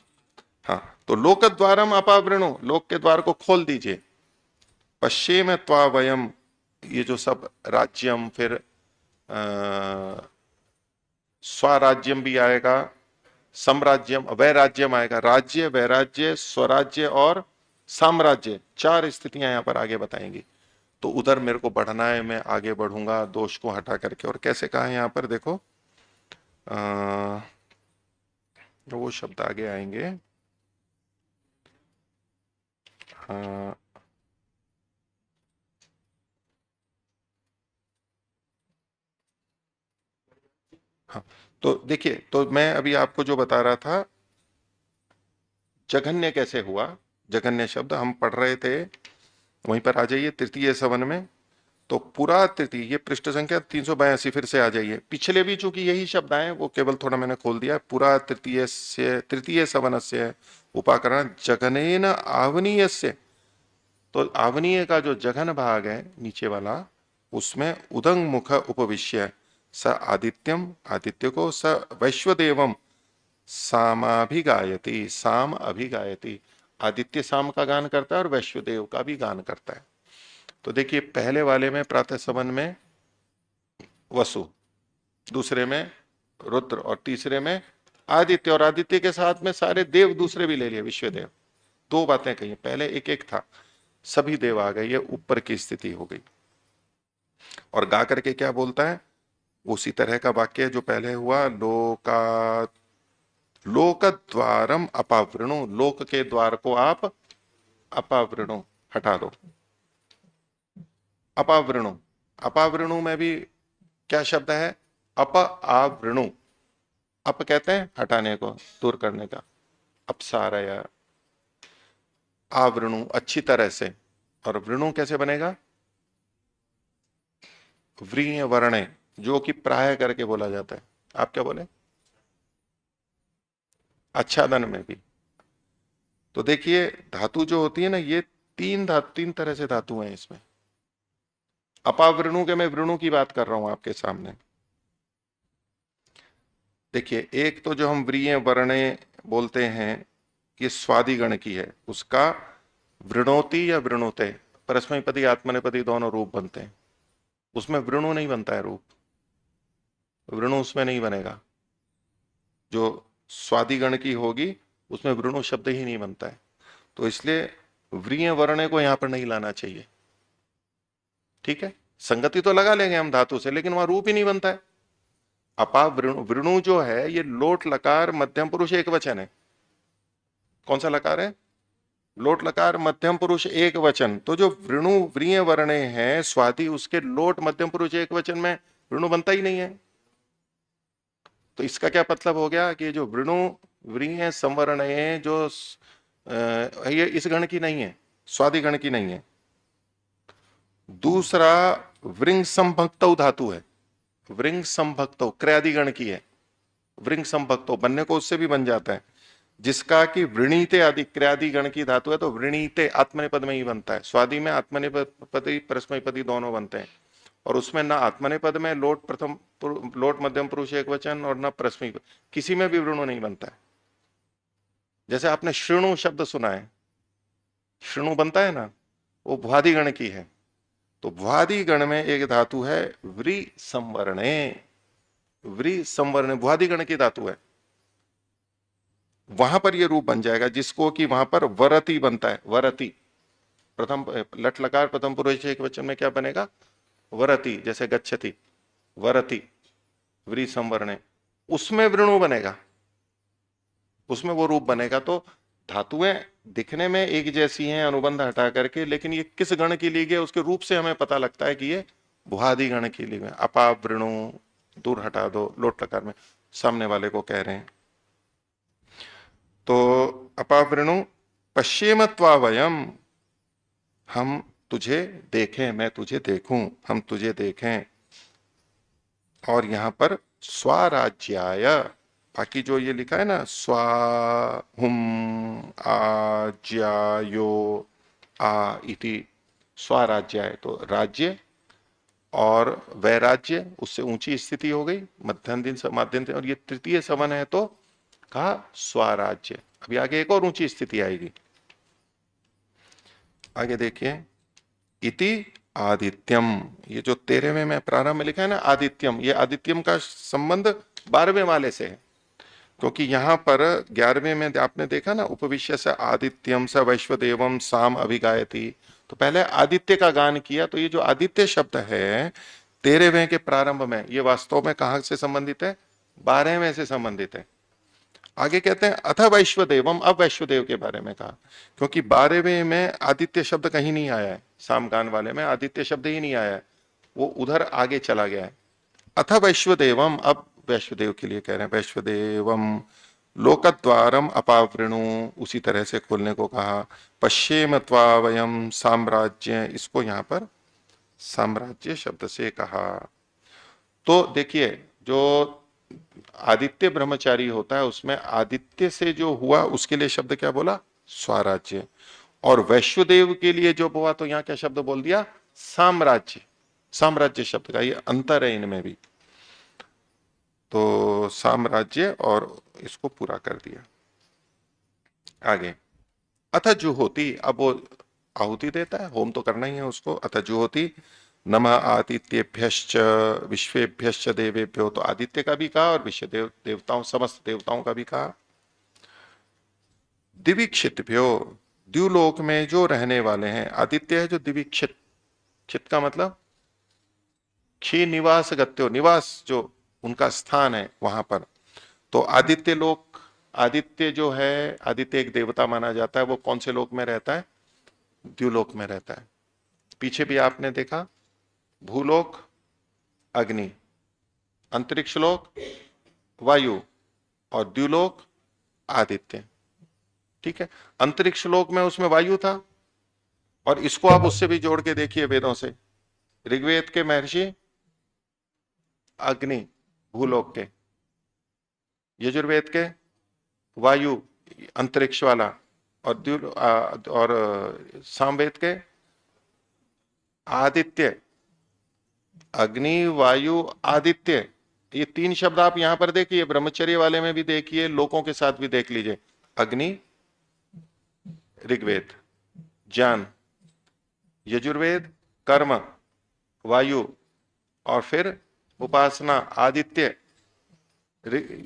हाँ, तो लोक द्वारम अपावृणु, लोक के द्वार को खोल दीजिए। पश्चिम त्वा वयम, ये जो सब राज्यम, फिर स्वराज्यम भी आएगा, साम्राज्यम, वैराज्यम आएगा, राज्य, वैराज्य, स्वराज्य और साम्राज्य, चार स्थितियां यहां पर आगे बताएंगी। तो उधर मेरे को बढ़ना है, मैं आगे बढ़ूंगा दोष को हटा करके। और कैसे कहा है यहां पर देखो, वो शब्द आगे आएंगे। अ, हाँ, तो देखिए, तो मैं अभी आपको जो बता रहा था, जघन्य कैसे हुआ, जघन्य शब्द हम पढ़ रहे थे, वहीं पर आ जाइए तृतीय सवन में। तो पूरा तृतीय, ये पृष्ठ संख्या 382, फिर से आ जाइए। पिछले भी चूंकि यही शब्द आए, वो केवल थोड़ा मैंने खोल दिया। पूरा तृतीय से, तृतीय सवन से उपाकरण जघनेन आवनीय से। तो आवनीय का जो जघन भाग है नीचे वाला, उसमें उदंग मुख उपविश्य स आदित्यम, आदित्य को, स वैश्वदेवम सामाभिगायति, साम अभिगायति। आदित्य साम का गान करता है और वैश्वदेव का भी गान करता है। तो देखिए, पहले वाले में प्रातः सवन में वसु, दूसरे में रुद्र और तीसरे में आदित्य, और आदित्य के साथ में सारे देव दूसरे भी ले लिए, विश्वदेव। दो बातें कही, पहले एक एक था, सभी देव आ गए, ये ऊपर की स्थिति हो गई। और गा करके क्या बोलता है, उसी तरह का वाक्य जो पहले हुआ, लोक द्वारम अपावृणु, लोक के द्वार को आप अपावृणु, हटा दो। अपावृणु, अपावृणु में भी क्या शब्द है, अप आवृणु। अप कहते हैं हटाने को, दूर करने का, अपसारय। आवृणु अच्छी तरह से, और वृणु कैसे बनेगा, व्रीय वर्णे, जो कि प्राय करके बोला जाता है। आप क्या बोले, आच्छादन में भी। तो देखिए, धातु जो होती है ना, ये तीन तरह से धातु हैं इसमें। अपावृणु के मैं वृणु की बात कर रहा हूं आपके सामने। देखिए, एक तो जो हम व्रीय वर्णे बोलते हैं, ये स्वादिगण की है, उसका वृणोति या वृणुते, परस्मैपदी आत्मनेपदी दोनों रूप बनते हैं। उसमें वृणु नहीं बनता है रूप, वृणु उसमें नहीं बनेगा। जो स्वादिगण की होगी उसमें वृणु शब्द ही नहीं बनता है। तो इसलिए व्रीय वर्णे को यहां पर नहीं लाना चाहिए। ठीक है, संगति तो लगा लेंगे हम धातु से, लेकिन वहां रूप ही नहीं बनता है। अपा वृणु, वृणु जो है ये लोट लकार मध्यम पुरुष एक वचन है। कौन सा लकार है, लोट लकार मध्यम पुरुष एक वचन। तो जो वृणु व्रीय वर्णे हैं स्वादि, उसके लोट मध्यम पुरुष एक वचन में वृणु बनता ही नहीं है। तो इसका क्या मतलब हो गया कि जो वृणु व्रीय संवर्ण जो ये इस गण की नहीं है, स्वादि गण की नहीं है। दूसरा वृंग संभक्त धातु है, वृंग संभक्त क्रियादि गण की है। वृंग संभक्त बनने को उससे भी बन जाता है, जिसका कि वृणीते आदि क्रियादि गण की धातु है, तो वृणीते आत्मनेपद में ही बनता है। स्वादि में आत्मनेपदी परस्मैपदी दोनों बनते हैं, और उसमें ना आत्मनेपद में लोट प्रथम लोट मध्यम पुरुष एक वचन, और ना परस्मैपद, किसी में भी वृणु नहीं बनता है। जैसे आपने श्रृणु शब्द सुना है, श्रृणु बनता है ना, वो भ्वादि गण की है। तो भ्वादि गण में एक धातु है व्री संवरणे, व्री संवरण भ्वादि गण की धातु है। वहां पर यह रूप बन जाएगा, जिसको कि वहां पर वरति बनता है, वरति। प्रथम लट लकार प्रथम पुरुष एक वचन में क्या बनेगा, वरति, जैसे गच्छति, वरति, व्री संवरणे, उसमें वृणु बनेगा, उसमें वो रूप बनेगा। तो धातुएं दिखने में एक जैसी हैं अनुबंध हटा करके, लेकिन ये किस गण की ली गई उसके रूप से हमें पता लगता है कि ये भुआदि गण की ली गई। अपा वृणु दूर हटा दो, लोट लकार में सामने वाले को कह रहे हैं। तो अपा वृणु पश्येमत्वा वयम, हम तुझे देखें, मैं तुझे देखूं, हम तुझे देखें। और यहां पर स्वराज्याय, बाकी जो ये लिखा है ना, स्वाहुम आज्यायो आ इति, स्वराज्याय, तो राज्य और वैराज्य, उससे ऊंची स्थिति हो गई, मध्यम दिन माध्यम दिन, और ये तृतीय सवन है तो कहा स्वराज्य। अभी आगे एक और ऊंची स्थिति आएगी। आगे देखिए, इति आदित्यम, ये जो 13वें में प्रारंभ में लिखा है ना आदित्यम, ये आदित्यम का संबंध 12वें वाले से है। क्योंकि यहाँ पर 11वें में आपने देखा ना, उपविश्य से आदित्यम स वैश्वदेवम साम अभिगायति, तो पहले आदित्य का गान किया। तो ये जो आदित्य शब्द है 13वें के प्रारंभ में, ये वास्तव में कहाँ से संबंधित है? 12वें से संबंधित है। आगे कहते हैं अथ वैश्वदेवम, अब वैश्वदेव के बारे में कहा, क्योंकि 12वें में आदित्य शब्द कहीं नहीं आया है, सामगान वाले में आदित्य शब्द ही नहीं आया है, वो उधर आगे चला गया है। अथ वैश्वदेवम, अब वैश्वदेव के लिए कह रहे हैं, वैश्वदेवम लोकद्वारम अपावृणु, उसी तरह से खोलने को कहा। पश्येम त्वा वयम साम्राज्य, इसको यहां पर साम्राज्य शब्द से कहा। तो देखिए, जो आदित्य ब्रह्मचारी होता है उसमें आदित्य से जो हुआ उसके लिए शब्द क्या बोला? स्वराज्य। और वैश्वदेव के लिए जो हुआ तो यहां क्या शब्द बोल दिया? साम्राज्य। साम्राज्य शब्द का ये अंतर है इनमें भी, तो साम्राज्य और इसको पूरा कर दिया। आगे अथ जुहोति, अब वो आहुति देता है, होम तो करना ही है उसको। अथ जुहोति नमः आदित्येभ्यश्च विश्वेभ्यश्च देवेभ्यो, तो आदित्य का भी कहा और विश्व देवताओं, समस्त देवताओं का भी कहा। दिवीक्षितभ्यो, द्युलोक में जो रहने वाले हैं, आदित्य है जो दिवीक्षित, क्षित का मतलब क्षी निवास गत्यो, निवास जो उनका स्थान है वहां पर। तो आदित्य लोक, आदित्य जो है, आदित्य एक देवता माना जाता है, वो कौन से लोक में रहता है? द्युलोक में रहता है। पीछे भी आपने देखा, भूलोक अग्नि, अंतरिक्ष लोक वायु और द्युलोक आदित्य। ठीक है, अंतरिक्ष लोक में उसमें वायु था, और इसको आप उससे भी जोड़ के देखिए वेदों से। ऋग्वेद के महर्षि अग्नि भूलोक के, यजुर्वेद के वायु अंतरिक्ष वाला, और सामवेद के आदित्य, अग्नि वायु आदित्य। ये 3 शब्द आप यहां पर देखिए, ब्रह्मचर्य वाले में भी देखिए, लोकों के साथ भी देख लीजिए। अग्नि ऋग्वेद, ज्ञान यजुर्वेद, कर्म वायु, और फिर उपासना आदित्य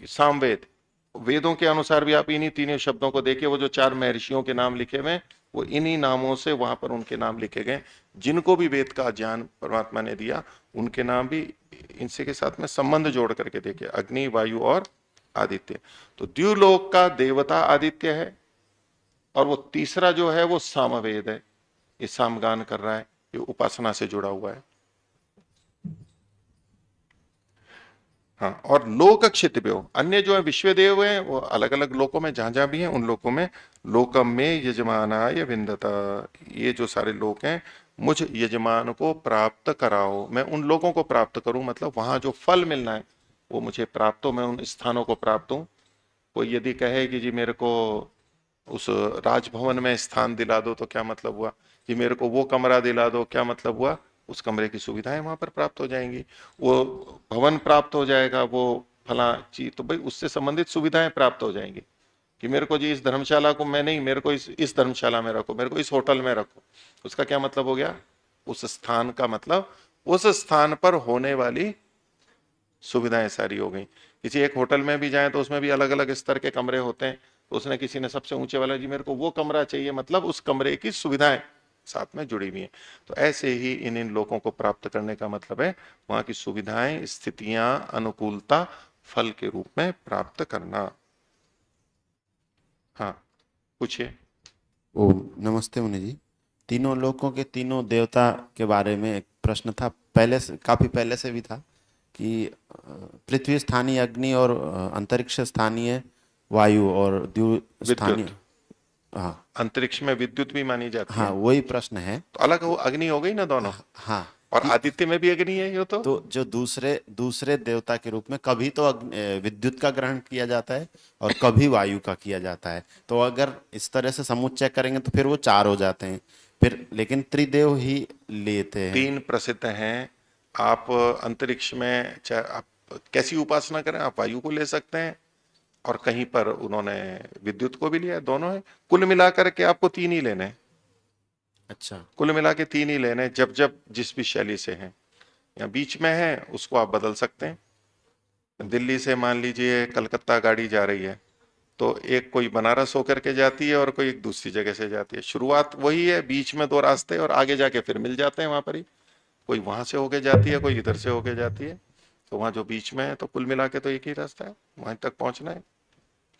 सामवेद। वेदों के अनुसार भी आप इन्हीं तीनों शब्दों को देखिए, वो जो 4 महर्षियों के नाम लिखे हुए वो इन्हीं नामों से वहां पर उनके नाम लिखे गए। जिनको भी वेद का ज्ञान परमात्मा ने दिया उनके नाम भी इनसे के साथ में संबंध जोड़ करके देखिए, अग्नि वायु और आदित्य। तो द्युलोक का देवता आदित्य है, और वो तीसरा जो है वो सामवेद है, ये सामगान कर रहा है, ये उपासना से जुड़ा हुआ है। हाँ, और लोक क्षितिभ्यो, अन्य जो है विश्वदेव है, वो अलग अलग लोकों में जहां जहां भी हैं उन लोकों में, लोकम में यजमानाय विंदता, ये जो सारे लोक हैं मुझ यजमान को प्राप्त कराओ, मैं उन लोगों को प्राप्त करूं, मतलब वहां जो फल मिलना है वो मुझे प्राप्त हो, मैं उन स्थानों को प्राप्त हूं। कोई यदि कहे कि जी मेरे को उस राजभवन में स्थान दिला दो, तो क्या मतलब हुआ? कि मेरे को वो कमरा दिला दो, क्या मतलब हुआ? उस कमरे की सुविधाएं वहां पर प्राप्त हो जाएंगी, वो भवन प्राप्त हो जाएगा, वो फला चीज, तो भाई उससे संबंधित सुविधाएं प्राप्त हो जाएंगी। कि मेरे को जी इस धर्मशाला को मैं नहीं, मेरे को इस धर्मशाला में रखो, मेरे को इस होटल में रखो, उसका क्या मतलब हो गया? उस स्थान का मतलब उस स्थान पर होने वाली सुविधाएं सारी हो गई। किसी एक होटल में भी जाएं तो उसमें भी अलग अलग स्तर के कमरे होते हैं, तो उसने किसी ने सबसे ऊंचे वाला, जी मेरे को वो कमरा चाहिए, मतलब उस कमरे की सुविधाएं साथ में जुड़ी हुई हैं। तो ऐसे ही इन लोगों को प्राप्त करने का मतलब है वहां की सुविधाएं, स्थितियां, अनुकूलता फल के रूप में प्राप्त करना। हाँ, पूछिए। ओम नमस्ते मुनि जी। तीनों लोकों के तीनों देवता के बारे में एक प्रश्न था, पहले से, काफी पहले से भी था कि पृथ्वी स्थानीय अग्नि और अंतरिक्ष स्थानीय वायु और द्यु विद्युत, स्थानीय। हाँ अंतरिक्ष में विद्युत भी मानी जाती हाँ, है, वही प्रश्न है। तो अलग हो, अग्नि हो गई ना दोनों। हाँ और कि आदित्य में भी अग्नि है, ये तो तो जो दूसरे दूसरे देवता के रूप में कभी तो विद्युत का ग्रहण किया जाता है और कभी वायु का किया जाता है, तो अगर इस तरह से समुच्चय करेंगे तो फिर वो 4 हो जाते हैं फिर, लेकिन त्रिदेव ही लेते हैं। 3 प्रसिद्ध हैं। आप अंतरिक्ष में चाहे आप कैसी उपासना करें, आप वायु को ले सकते हैं, और कहीं पर उन्होंने विद्युत को भी लिया है, दोनों है। कुल मिलाकर के आपको 3 ही लेने हैं, अच्छा। कुल मिला के 3 ही लेने हैं, जब जब जिस भी शैली से हैं, या बीच में है उसको आप बदल सकते हैं। दिल्ली से मान लीजिए कलकत्ता गाड़ी जा रही है, तो एक कोई बनारस होकर के जाती है और कोई एक दूसरी जगह से जाती है। शुरुआत वही है, बीच में दो रास्ते और आगे जाके फिर मिल जाते हैं वहां पर ही। कोई वहां से होके जाती है, कोई इधर से होके जाती है। तो वहां जो बीच में है तो कुल मिला के तो एक ही रास्ता है, वहां तक पहुंचना है।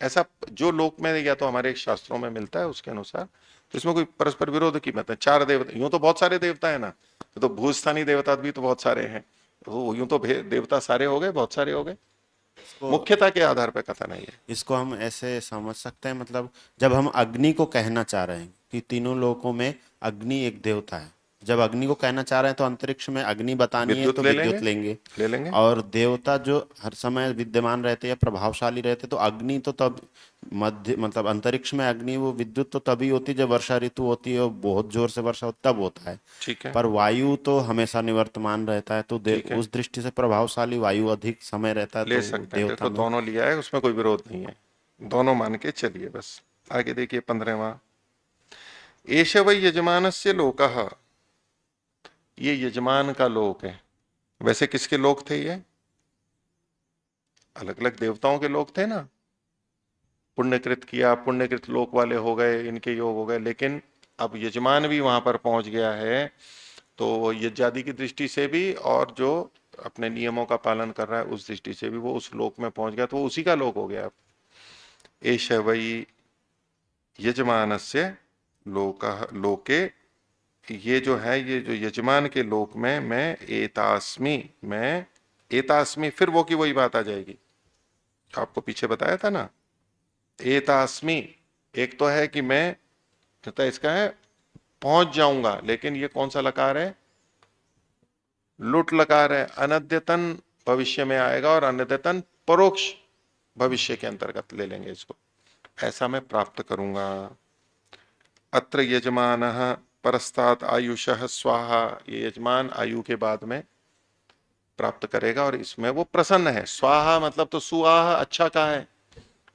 ऐसा जो लोक में या तो हमारे शास्त्रों में मिलता है उसके अनुसार, तो इसमें कोई परस्पर विरोध की बात है। चार देवता, यूं तो बहुत सारे देवता है ना, तो भूस्थानी देवता भी तो बहुत सारे हैं। तो यूं तो देवता सारे हो गए, बहुत सारे हो गए। इसको मुख्यता के आधार पर कथन है ये। इसको हम ऐसे समझ सकते हैं, मतलब जब हम अग्नि को कहना चाह रहे हैं कि तीनों लोकों में अग्नि एक देवता है, जब अग्नि को कहना चाह रहे हैं तो अंतरिक्ष में अग्नि बतानी है विद्युत तो ले लेंगे, विद्युत लेंगे। ले लेंगे। और देवता जो हर समय विद्यमान रहते या प्रभावशाली रहते, तो अग्नि तो तब मध्य मतलब अंतरिक्ष में अग्नि, वो विद्युत तो तभी होती है जब वर्षा ऋतु होती है और बहुत जोर से वर्षा होती तब होता है। ठीक है, पर वायु तो हमेशा निवर्तमान रहता है, तो ठीक है, उस दृष्टि से प्रभावशाली वायु अधिक समय रहता है, ले तो वो सकते हैं। देवता देखो में। दोनों लिया है, उसमें कोई विरोध नहीं है, दोनों मान के चलिए बस। आगे देखिए 15वां, एष वै यजमानस्य लोकः, ये यजमान का लोक है। वैसे किसके लोक थे ये? अलग अलग देवताओं के लोक थे ना। पुण्यकृत किया, पुण्यकृत लोक वाले हो गए, इनके योग हो गए, लेकिन अब यजमान भी वहां पर पहुंच गया है, तो यज्ञादि की दृष्टि से भी और जो अपने नियमों का पालन कर रहा है उस दृष्टि से भी वो उस लोक में पहुंच गया, तो वो उसी का लोक हो गया अब। एष वै यजमानस्य लोकः लोके, ये जो है, ये जो यजमान के लोक में मैं एतास्मि, मैं एतास्मि, फिर वो की वही बात आ जाएगी आपको पीछे बताया था ना। एतास्मि, एक तो है कि मैं, तो इसका है पहुंच जाऊंगा, लेकिन ये कौन सा लकार है? लुट लकार है। अनद्यतन भविष्य में आएगा और अनद्यतन परोक्ष भविष्य के अंतर्गत ले लेंगे इसको। ऐसा मैं प्राप्त करूंगा। अत्र यजमान परस्तात् आयुषः स्वाहा, ये यजमान आयु के बाद में प्राप्त करेगा और इसमें वो प्रसन्न है। स्वाहा मतलब तो सुआह, अच्छा का है,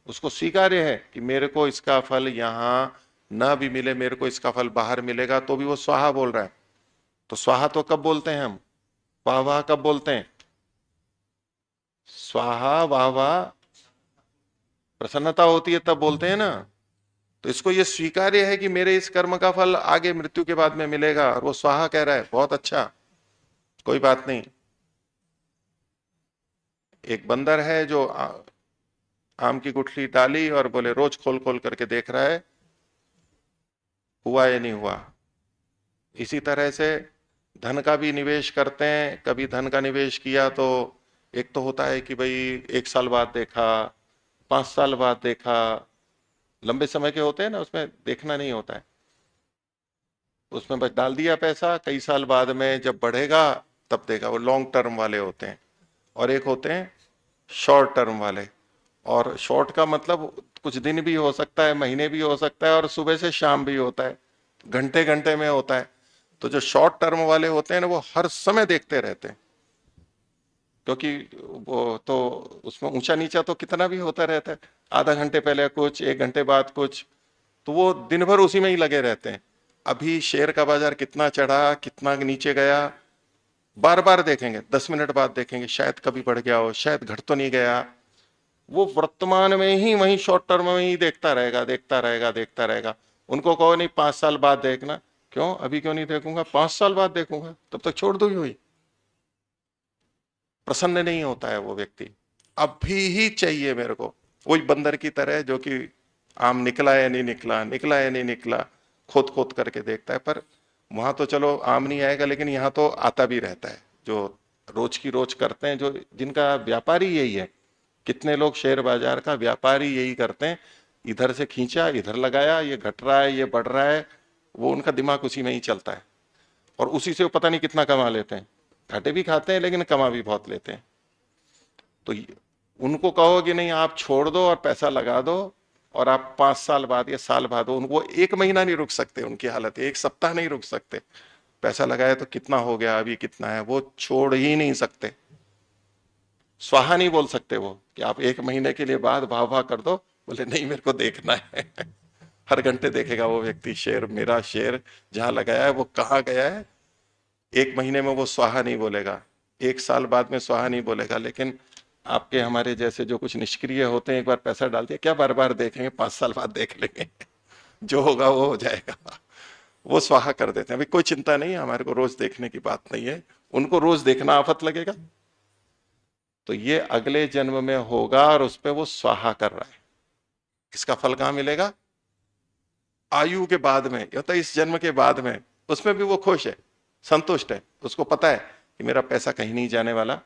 उसको स्वीकार्य है कि मेरे को इसका फल यहां ना भी मिले, मेरे को इसका फल बाहर मिलेगा, तो भी वो स्वाहा बोल रहा है। तो स्वाहा तो कब बोलते हैं हम? वाह वाह कब बोलते हैं? स्वाहा वाह वाह प्रसन्नता होती है तब बोलते हैं ना। तो इसको ये स्वीकार्य है कि मेरे इस कर्म का फल आगे मृत्यु के बाद में मिलेगा, और वो स्वाहा कह रहा है, बहुत अच्छा, कोई बात नहीं। एक बंदर है जो आम की गुठली डाली और बोले रोज खोल खोल करके देख रहा है हुआ या नहीं हुआ। इसी तरह से धन का भी निवेश करते हैं। कभी धन का निवेश किया तो एक तो होता है कि भाई 1 साल बाद देखा, 5 साल बाद देखा, लंबे समय के होते हैं ना, उसमें देखना नहीं होता है, उसमें बस डाल दिया पैसा, कई साल बाद में जब बढ़ेगा तब देखा। वो लॉन्ग टर्म वाले होते हैं। और एक होते हैं शॉर्ट टर्म वाले। और शॉर्ट का मतलब कुछ दिन भी हो सकता है, महीने भी हो सकता है, और सुबह से शाम भी होता है, घंटे घंटे में होता है। तो जो शॉर्ट टर्म वाले होते हैं ना, वो हर समय देखते रहते हैं, क्योंकि वो तो उसमें ऊंचा नीचा तो कितना भी होता रहता है, आधा घंटे पहले कुछ, 1 घंटे बाद कुछ, तो वो दिन भर उसी में ही लगे रहते हैं। अभी शेयर का बाजार कितना चढ़ा, कितना नीचे गया, बार बार देखेंगे, 10 मिनट बाद देखेंगे, शायद कभी बढ़ गया हो, शायद घट तो नहीं गया। वो वर्तमान में ही, वही शॉर्ट टर्म में ही देखता रहेगा, देखता रहेगा, देखता रहेगा। उनको कहो नहीं 5 साल बाद देखना, क्यों अभी क्यों नहीं देखूंगा, 5 साल बाद देखूंगा, तब तक छोड़ दो हुई। प्रसन्न नहीं होता है वो व्यक्ति, अभी ही चाहिए मेरे को। वही बंदर की तरह जो कि आम निकला या नहीं निकला, निकला या नहीं निकला, खोद खोद करके देखता है। पर वहां तो चलो आम नहीं आएगा, लेकिन यहाँ तो आता भी रहता है। जो रोज की रोज करते हैं, जो जिनका व्यापारी यही है, कितने लोग शेयर बाजार का व्यापारी यही करते हैं, इधर से खींचा, इधर लगाया, ये घट रहा है, ये बढ़ रहा है, वो उनका दिमाग उसी में ही चलता है, और उसी से वो पता नहीं कितना कमा लेते हैं। घाटे भी खाते हैं लेकिन कमा भी बहुत लेते हैं। तो उनको कहो कि नहीं आप छोड़ दो और पैसा लगा दो, और आप 5 साल बाद या साल बाद हो, उनको 1 महीना नहीं रुक सकते, उनकी हालत 1 सप्ताह नहीं रुक सकते। पैसा लगाया तो कितना हो गया, अभी कितना है, वो छोड़ ही नहीं सकते। स्वाहा नहीं बोल सकते वो कि आप 1 महीने के लिए बाद वाह वाह कर दो, बोले नहीं मेरे को देखना है। हर घंटे देखेगा वो व्यक्ति, शेयर, मेरा शेयर जहां लगाया है वो कहाँ गया है। 1 महीने में वो स्वाहा नहीं बोलेगा, 1 साल बाद में स्वाहा नहीं बोलेगा, लेकिन आपके हमारे जैसे जो कुछ निष्क्रिय होते हैं, एक बार पैसा डाल दिया, क्या बार बार देखेंगे, 5 साल बाद देख लेंगे, जो होगा वो हो जाएगा, वो स्वाहा कर देते हैं। अभी कोई चिंता नहीं है, हमारे को रोज देखने की बात नहीं है, उनको रोज देखना आफत लगेगा। तो ये अगले जन्म में होगा और उस पर वो स्वाहा कर रहा है। इसका फल कहां मिलेगा? आयु के बाद में, या तो इस जन्म के बाद में। उसमें भी वो खुश है, संतुष्ट है, उसको पता है कि मेरा पैसा कहीं नहीं जाने वाला,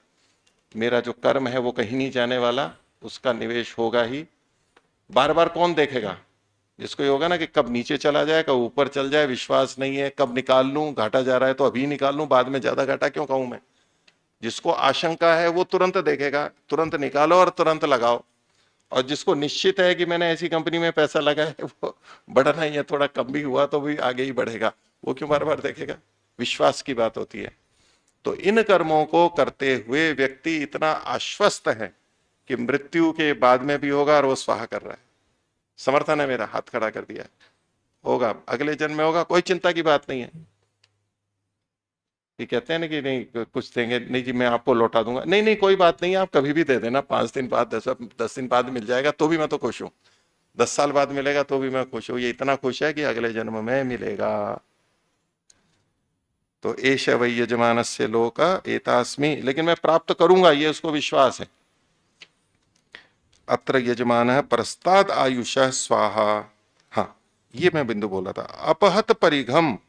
मेरा जो कर्म है वो कहीं नहीं जाने वाला, उसका निवेश होगा ही। बार बार कौन देखेगा? जिसको ये होगा ना कि कब नीचे चला जाए, कब ऊपर चल जाए, विश्वास नहीं है, कब निकाल लूं, घाटा जा रहा है तो अभी निकाल लूं, बाद में ज्यादा घाटा क्यों खाऊं मैं। जिसको आशंका है वो तुरंत देखेगा, तुरंत निकालो और तुरंत लगाओ। और जिसको निश्चित है कि मैंने ऐसी कंपनी में पैसा लगाया है, वो बढ़ना ही है, थोड़ा कम भी हुआ तो भी आगे ही बढ़ेगा, वो क्यों बार बार देखेगा? विश्वास की बात होती है। तो इन कर्मों को करते हुए व्यक्ति इतना आश्वस्त है कि मृत्यु के बाद में भी होगा, और वो स्वाहा कर रहा है। समर्थन है मेरा, हाथ खड़ा कर दिया है, होगा, अगले जन्म में होगा, कोई चिंता की बात नहीं है। ये कहते हैं ना कि नहीं कुछ देंगे, नहीं जी मैं आपको लौटा दूंगा, नहीं नहीं कोई बात नहीं, आप कभी भी दे देना, 5 दिन बाद, 10 दिन बाद मिल जाएगा तो भी मैं तो खुश हूं, 10 साल बाद मिलेगा तो भी मैं खुश हूं। ये इतना खुश है कि अगले जन्म में मिलेगा। तो एष वै यजमानस्य लोक एतास्मि, लेकिन मैं प्राप्त करूंगा, ये उसको विश्वास है। अत्र यजमान परस्ताद आयुष स्वाहा। हाँ, ये मैं बिंदु बोला था, अपहत परिघम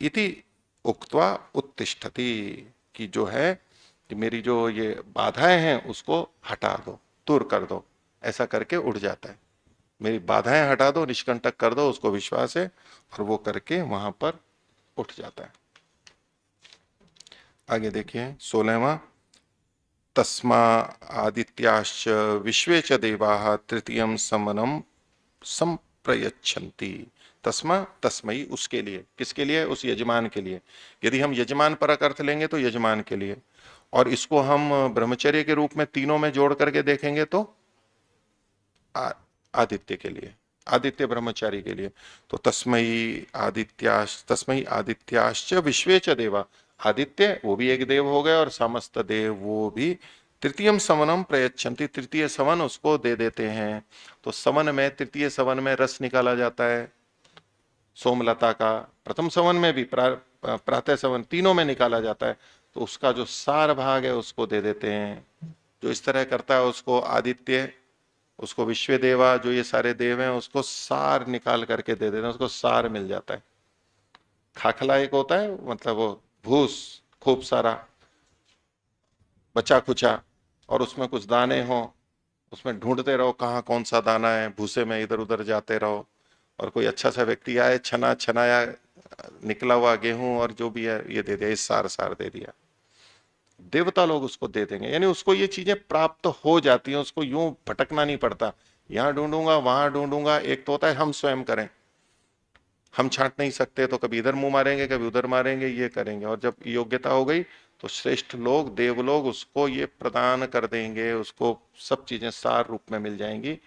इति उक्त्वा उत्तिष्ठति, कि जो है कि मेरी जो ये बाधाएं हैं उसको हटा दो, दूर कर दो, ऐसा करके उठ जाता है। मेरी बाधाएं हटा दो, निष्कंटक कर दो, उसको विश्वास है, और वो करके वहां पर उठ जाता है। आगे देखिए 16वां, तस्मा आदित्याश्च विश्वे च देवाः तृतीयं समनम संप्रयच्छन्ति। तस्मा तस्मई, उसके लिए, किसके लिए? उस यजमान के लिए। यदि हम यजमान परक अर्थ लेंगे तो यजमान के लिए, और इसको हम ब्रह्मचर्य के रूप में तीनों में जोड़ करके देखेंगे तो आदित्य के लिए, आदित्य ब्रह्मचारी के लिए। तो तस्मई आदित्याश्च विश्वे च देवा, आदित्य वो भी एक देव हो गए, और समस्त देव वो भी तृतीयम समनम प्रयच्छन्ति, तृतीय सवन उसको दे देते हैं। तो सवन में, तृतीय सवन में रस निकाला जाता है, सोमलता का, प्रथम सवन में भी, प्रातः सवन, तीनों में निकाला जाता है। तो उसका जो सार भाग है उसको दे देते हैं। जो इस तरह करता है उसको आदित्य, उसको विश्व देवा, जो ये सारे देव हैं उसको सार निकाल करके दे देते हैं, उसको सार मिल जाता है। खाखला एक होता है, मतलब वो भूस खूब सारा बचा खुचा, और उसमें कुछ दाने हो, उसमें ढूंढते रहो कहाँ कौन सा दाना है, भूसे में इधर उधर जाते रहो, और कोई अच्छा सा व्यक्ति आए, छना छनाया निकला हुआ गेहूं और जो भी है ये दे दिया, इस सार सार दे दिया, देवता लोग उसको दे देंगे। यानी उसको ये चीजें प्राप्त हो जाती हैं, उसको यूं भटकना नहीं पड़ता, यहां ढूंढूंगा वहां ढूंढूंगा। एक तो होता है हम स्वयं करें, हम छांट नहीं सकते तो कभी इधर मुंह मारेंगे, कभी उधर मारेंगे, ये करेंगे, और जब योग्यता हो गई तो श्रेष्ठ लोग, देव लोग उसको ये प्रदान कर देंगे, उसको सब चीजें सार रूप में मिल जाएंगी।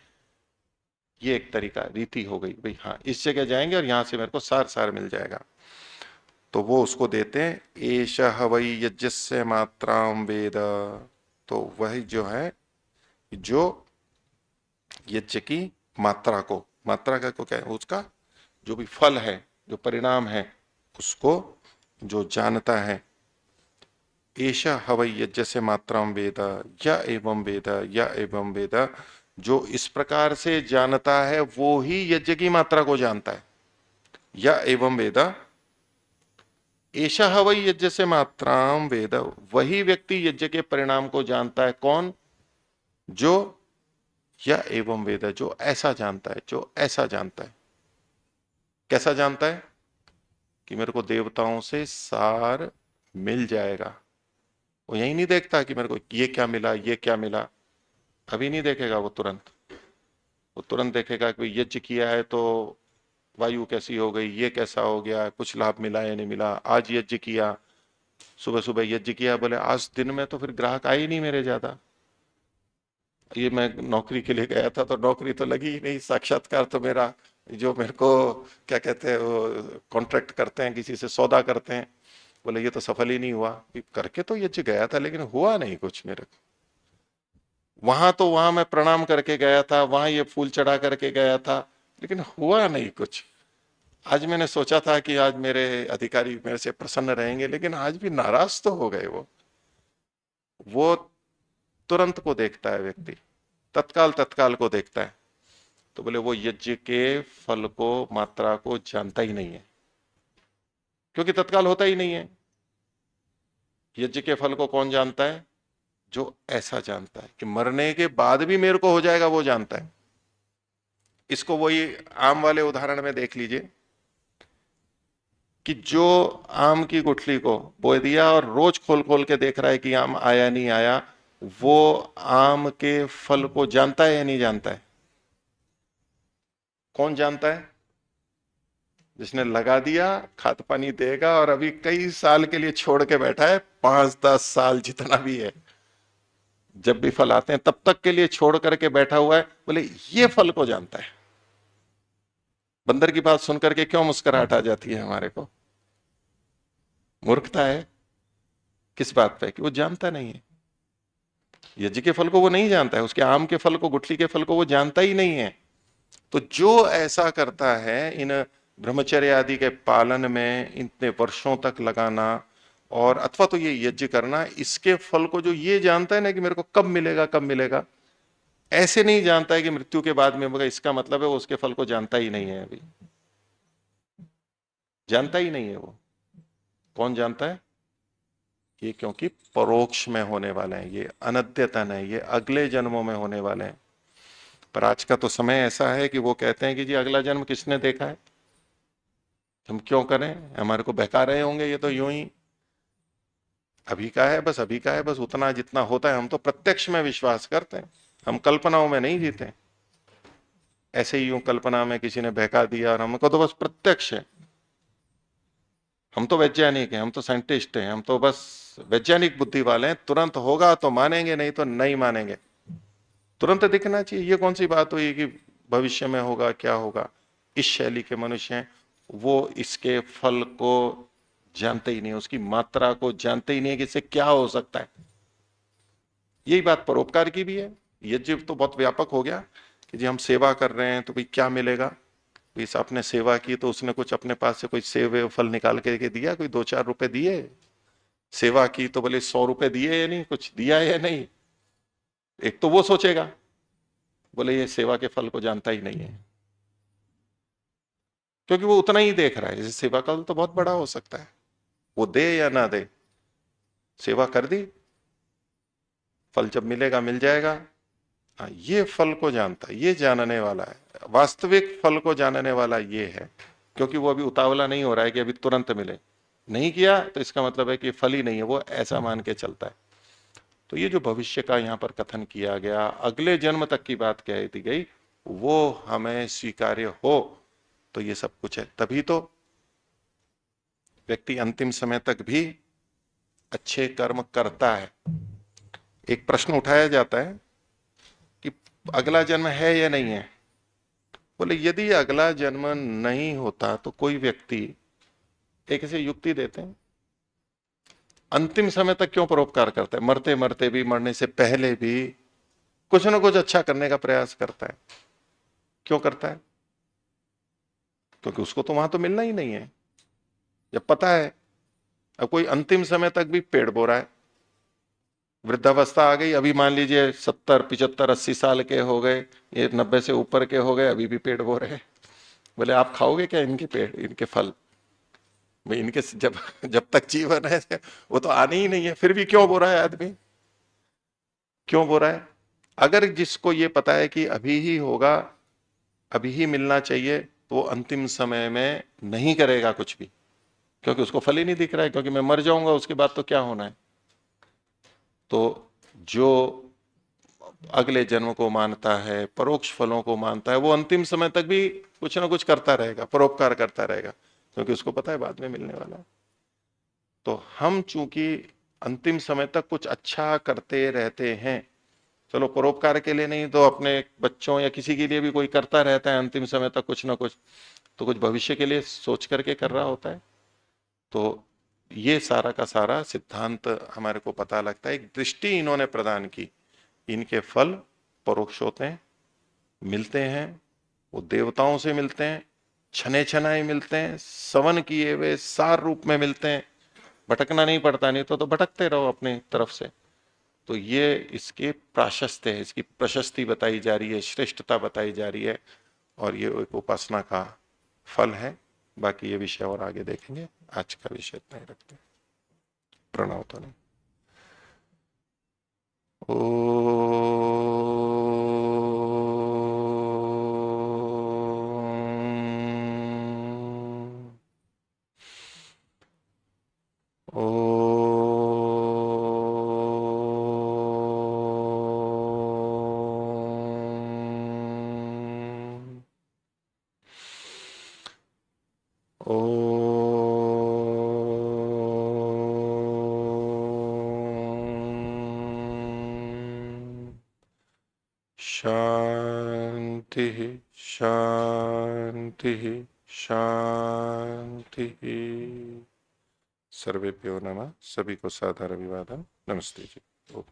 ये एक तरीका, रीति हो गई भाई, हाँ इस जगह जाएंगे और यहां से मेरे को सार सार मिल जाएगा, तो वो उसको देते हैं। एष हवै यज्ञस्य मात्राम वेद, तो वह जो है, जो यज्ञ की मात्रा को, मात्रा का को क्या है, उसका जो भी फल है, जो परिणाम है, उसको जो जानता है। एष हवै यज्ञ से मात्राम वेद या एवं वेद, या एवं वेद, जो इस प्रकार से जानता है वो ही यज्ञ की मात्रा को जानता है। या एवं वेद, ऐसा हवै यज्ञ से मात्राम वेद, वही व्यक्ति यज्ञ के परिणाम को जानता है। कौन? जो या एवं वेद, जो ऐसा जानता है, जो ऐसा जानता है। कैसा जानता है? कि मेरे को देवताओं से सार मिल जाएगा। वो यही नहीं देखता कि मेरे को ये क्या मिला, ये क्या मिला, अभी नहीं देखेगा वो तुरंत। वो तुरंत देखेगा कि यज्ञ किया है तो वायु कैसी हो गई, ये कैसा हो गया, कुछ लाभ मिला या नहीं मिला। आज यज्ञ किया, सुबह सुबह यज्ञ किया, बोले आज दिन में तो फिर ग्राहक आए ही नहीं मेरे ज्यादा। ये मैं नौकरी के लिए गया था तो नौकरी तो लगी ही नहीं, साक्षात्कार तो मेरा, जो मेरे को क्या कहते हैं वो कॉन्ट्रैक्ट करते हैं, किसी से सौदा करते हैं, बोले ये तो सफल ही नहीं हुआ। करके तो यज्ञ गया था लेकिन हुआ नहीं कुछ मेरे को। वहां तो वहां मैं प्रणाम करके गया था, वहां ये फूल चढ़ा करके गया था, लेकिन हुआ नहीं कुछ। आज मैंने सोचा था कि आज मेरे अधिकारी मेरे से प्रसन्न रहेंगे, लेकिन आज भी नाराज तो हो गए। वो तुरंत को देखता है व्यक्ति, तत्काल तत्काल को देखता है। तो बोले वो यज्ञ के फल को, मात्रा को जानता ही नहीं है, क्योंकि तत्काल होता ही नहीं है। यज्ञ के फल को कौन जानता है? जो ऐसा जानता है कि मरने के बाद भी मेरे को हो जाएगा, वो जानता है। इसको वही आम वाले उदाहरण में देख लीजिए कि जो आम की गुठली को बो दिया और रोज खोल खोल के देख रहा है कि आम आया नहीं आया, वो आम के फल को जानता है या नहीं जानता है? कौन जानता है? जिसने लगा दिया, खाद पानी देगा, और अभी कई साल के लिए छोड़ के बैठा है, 5-10 साल जितना भी है, जब भी फल आते हैं तब तक के लिए छोड़ करके बैठा हुआ है। बोले ये फल को जानता है। बंदर की बात सुनकर के क्यों मुस्कुराहट आ जाती है हमारे को? मूर्खता है। किस बात पे? कि वो जानता नहीं है। यज्ञ के फल को वो नहीं जानता है, उसके आम के फल को, गुठली के फल को वो जानता ही नहीं है। तो जो ऐसा करता है, इन ब्रह्मचर्य आदि के पालन में इतने वर्षों तक लगाना, और अथवा तो ये यज्ञ करना, इसके फल को जो ये जानता है ना कि मेरे को कब मिलेगा कब मिलेगा, ऐसे नहीं जानता है कि मृत्यु के बाद में होगा, इसका मतलब है वो उसके फल को जानता ही नहीं है। अभी जानता ही नहीं है वो। कौन जानता है? ये क्योंकि परोक्ष में होने वाले हैं, ये अनद्यतन है, ये अगले जन्मों में होने वाले हैं। पर आज का तो समय ऐसा है कि वो कहते हैं कि जी अगला जन्म किसने देखा है, हम क्यों करें, हमारे को बहका रहे होंगे, ये तो यूं ही अभी का है, बस अभी का है, बस उतना जितना होता है। हम तो प्रत्यक्ष में विश्वास करते हैं, हम कल्पनाओं में नहीं जीते। ऐसे ही यूं कल्पना में किसी ने बहका दिया, और हमको तो बस प्रत्यक्ष है। हम तो वैज्ञानिक हैं, हम तो साइंटिस्ट हैं, हम तो बस वैज्ञानिक बुद्धि वाले हैं। तुरंत होगा तो मानेंगे, नहीं तो नहीं मानेंगे। तुरंत दिखना चाहिए। ये कौन सी बात हुई कि भविष्य में होगा, क्या होगा? इस शैली के मनुष्य हैं, वो इसके फल को जानते ही नहीं, उसकी मात्रा को जानते ही नहीं कि इससे क्या हो सकता है। यही बात परोपकार की भी है। यज्ञ तो बहुत व्यापक हो गया कि जी हम सेवा कर रहे हैं तो भाई क्या मिलेगा। इस आपने सेवा की तो उसने कुछ अपने पास से कोई सेव फल निकाल के दिया, कोई 2-4 रुपए दिए। सेवा की तो बोले 100 रुपए दिए या नहीं, कुछ दिया या नहीं। एक तो वो सोचेगा, बोले ये सेवा के फल को जानता ही नहीं है, क्योंकि वो उतना ही देख रहा है। जैसे सेवा का तो बहुत बड़ा हो सकता है, वो दे या ना दे, सेवा कर दी, फल जब मिलेगा मिल जाएगा। हाँ, ये फल को जानता है, ये जानने वाला है। वास्तविक फल को जानने वाला ये है, क्योंकि वो अभी उतावला नहीं हो रहा है कि अभी तुरंत मिले। नहीं किया तो इसका मतलब है कि फल ही नहीं है, वो ऐसा मान के चलता है। तो ये जो भविष्य का यहाँ पर कथन किया गया, अगले जन्म तक की बात कह दी गई, वो हमें स्वीकार्य हो तो ये सब कुछ है। तभी तो व्यक्ति अंतिम समय तक भी अच्छे कर्म करता है। एक प्रश्न उठाया जाता है कि अगला जन्म है या नहीं है। बोले यदि अगला जन्म नहीं होता तो कोई व्यक्ति, एक ऐसे युक्ति देते हैं, अंतिम समय तक क्यों परोपकार करता है? मरते मरते भी, मरने से पहले भी कुछ ना कुछ अच्छा करने का प्रयास करता है। क्यों करता है? क्योंकि उसको तो वहां तो मिलना ही नहीं है। जब पता है, अब कोई अंतिम समय तक भी पेड़ बो रहा है, वृद्धावस्था आ गई, अभी मान लीजिए 70, 75, 80 साल के हो गए, ये 90 से ऊपर के हो गए, अभी भी पेड़ बो रहे हैं। बोले आप खाओगे क्या इनके पेड़, इनके फल? भाई इनके जब जब तक जीवन है वो तो आने ही नहीं है, फिर भी क्यों बो रहा है आदमी? क्यों बो रहा है? अगर जिसको ये पता है कि अभी ही होगा, अभी ही मिलना चाहिए, तो वो अंतिम समय में नहीं करेगा कुछ भी, क्योंकि उसको फल ही नहीं दिख रहा है, क्योंकि मैं मर जाऊंगा, उसके बाद तो क्या होना है। तो जो अगले जन्म को मानता है, परोक्ष फलों को मानता है, वो अंतिम समय तक भी कुछ ना कुछ करता रहेगा, परोपकार करता रहेगा, क्योंकि उसको पता है बाद में मिलने वाला है। तो हम चूंकि अंतिम समय तक कुछ अच्छा करते रहते हैं, चलो परोपकार के लिए नहीं तो अपने बच्चों या किसी के लिए भी कोई करता रहता है अंतिम समय तक कुछ ना कुछ, तो कुछ भविष्य के लिए सोच करके कर रहा होता है। तो ये सारा का सारा सिद्धांत हमारे को पता लगता है। एक दृष्टि इन्होंने प्रदान की, इनके फल परोक्ष होते हैं, मिलते हैं, वो देवताओं से मिलते हैं, छने छनाए मिलते हैं, सवन किए हुए सार रूप में मिलते हैं, भटकना नहीं पड़ता, नहीं तो भटकते रहो अपनी तरफ से। तो ये इसके प्राशस्त्य है, इसकी प्रशस्ति बताई जा रही है, श्रेष्ठता बताई जा रही है, और ये एक उपासना का फल है। बाकी ये विषय और आगे देखेंगे, आज का विषय इतना ही रखते हैं। प्रणव तो नहीं। शांति शांति शांति। सर्वेभ्यो नमः। सभी को सादर अभिवादन। नमस्ते जी। ओम।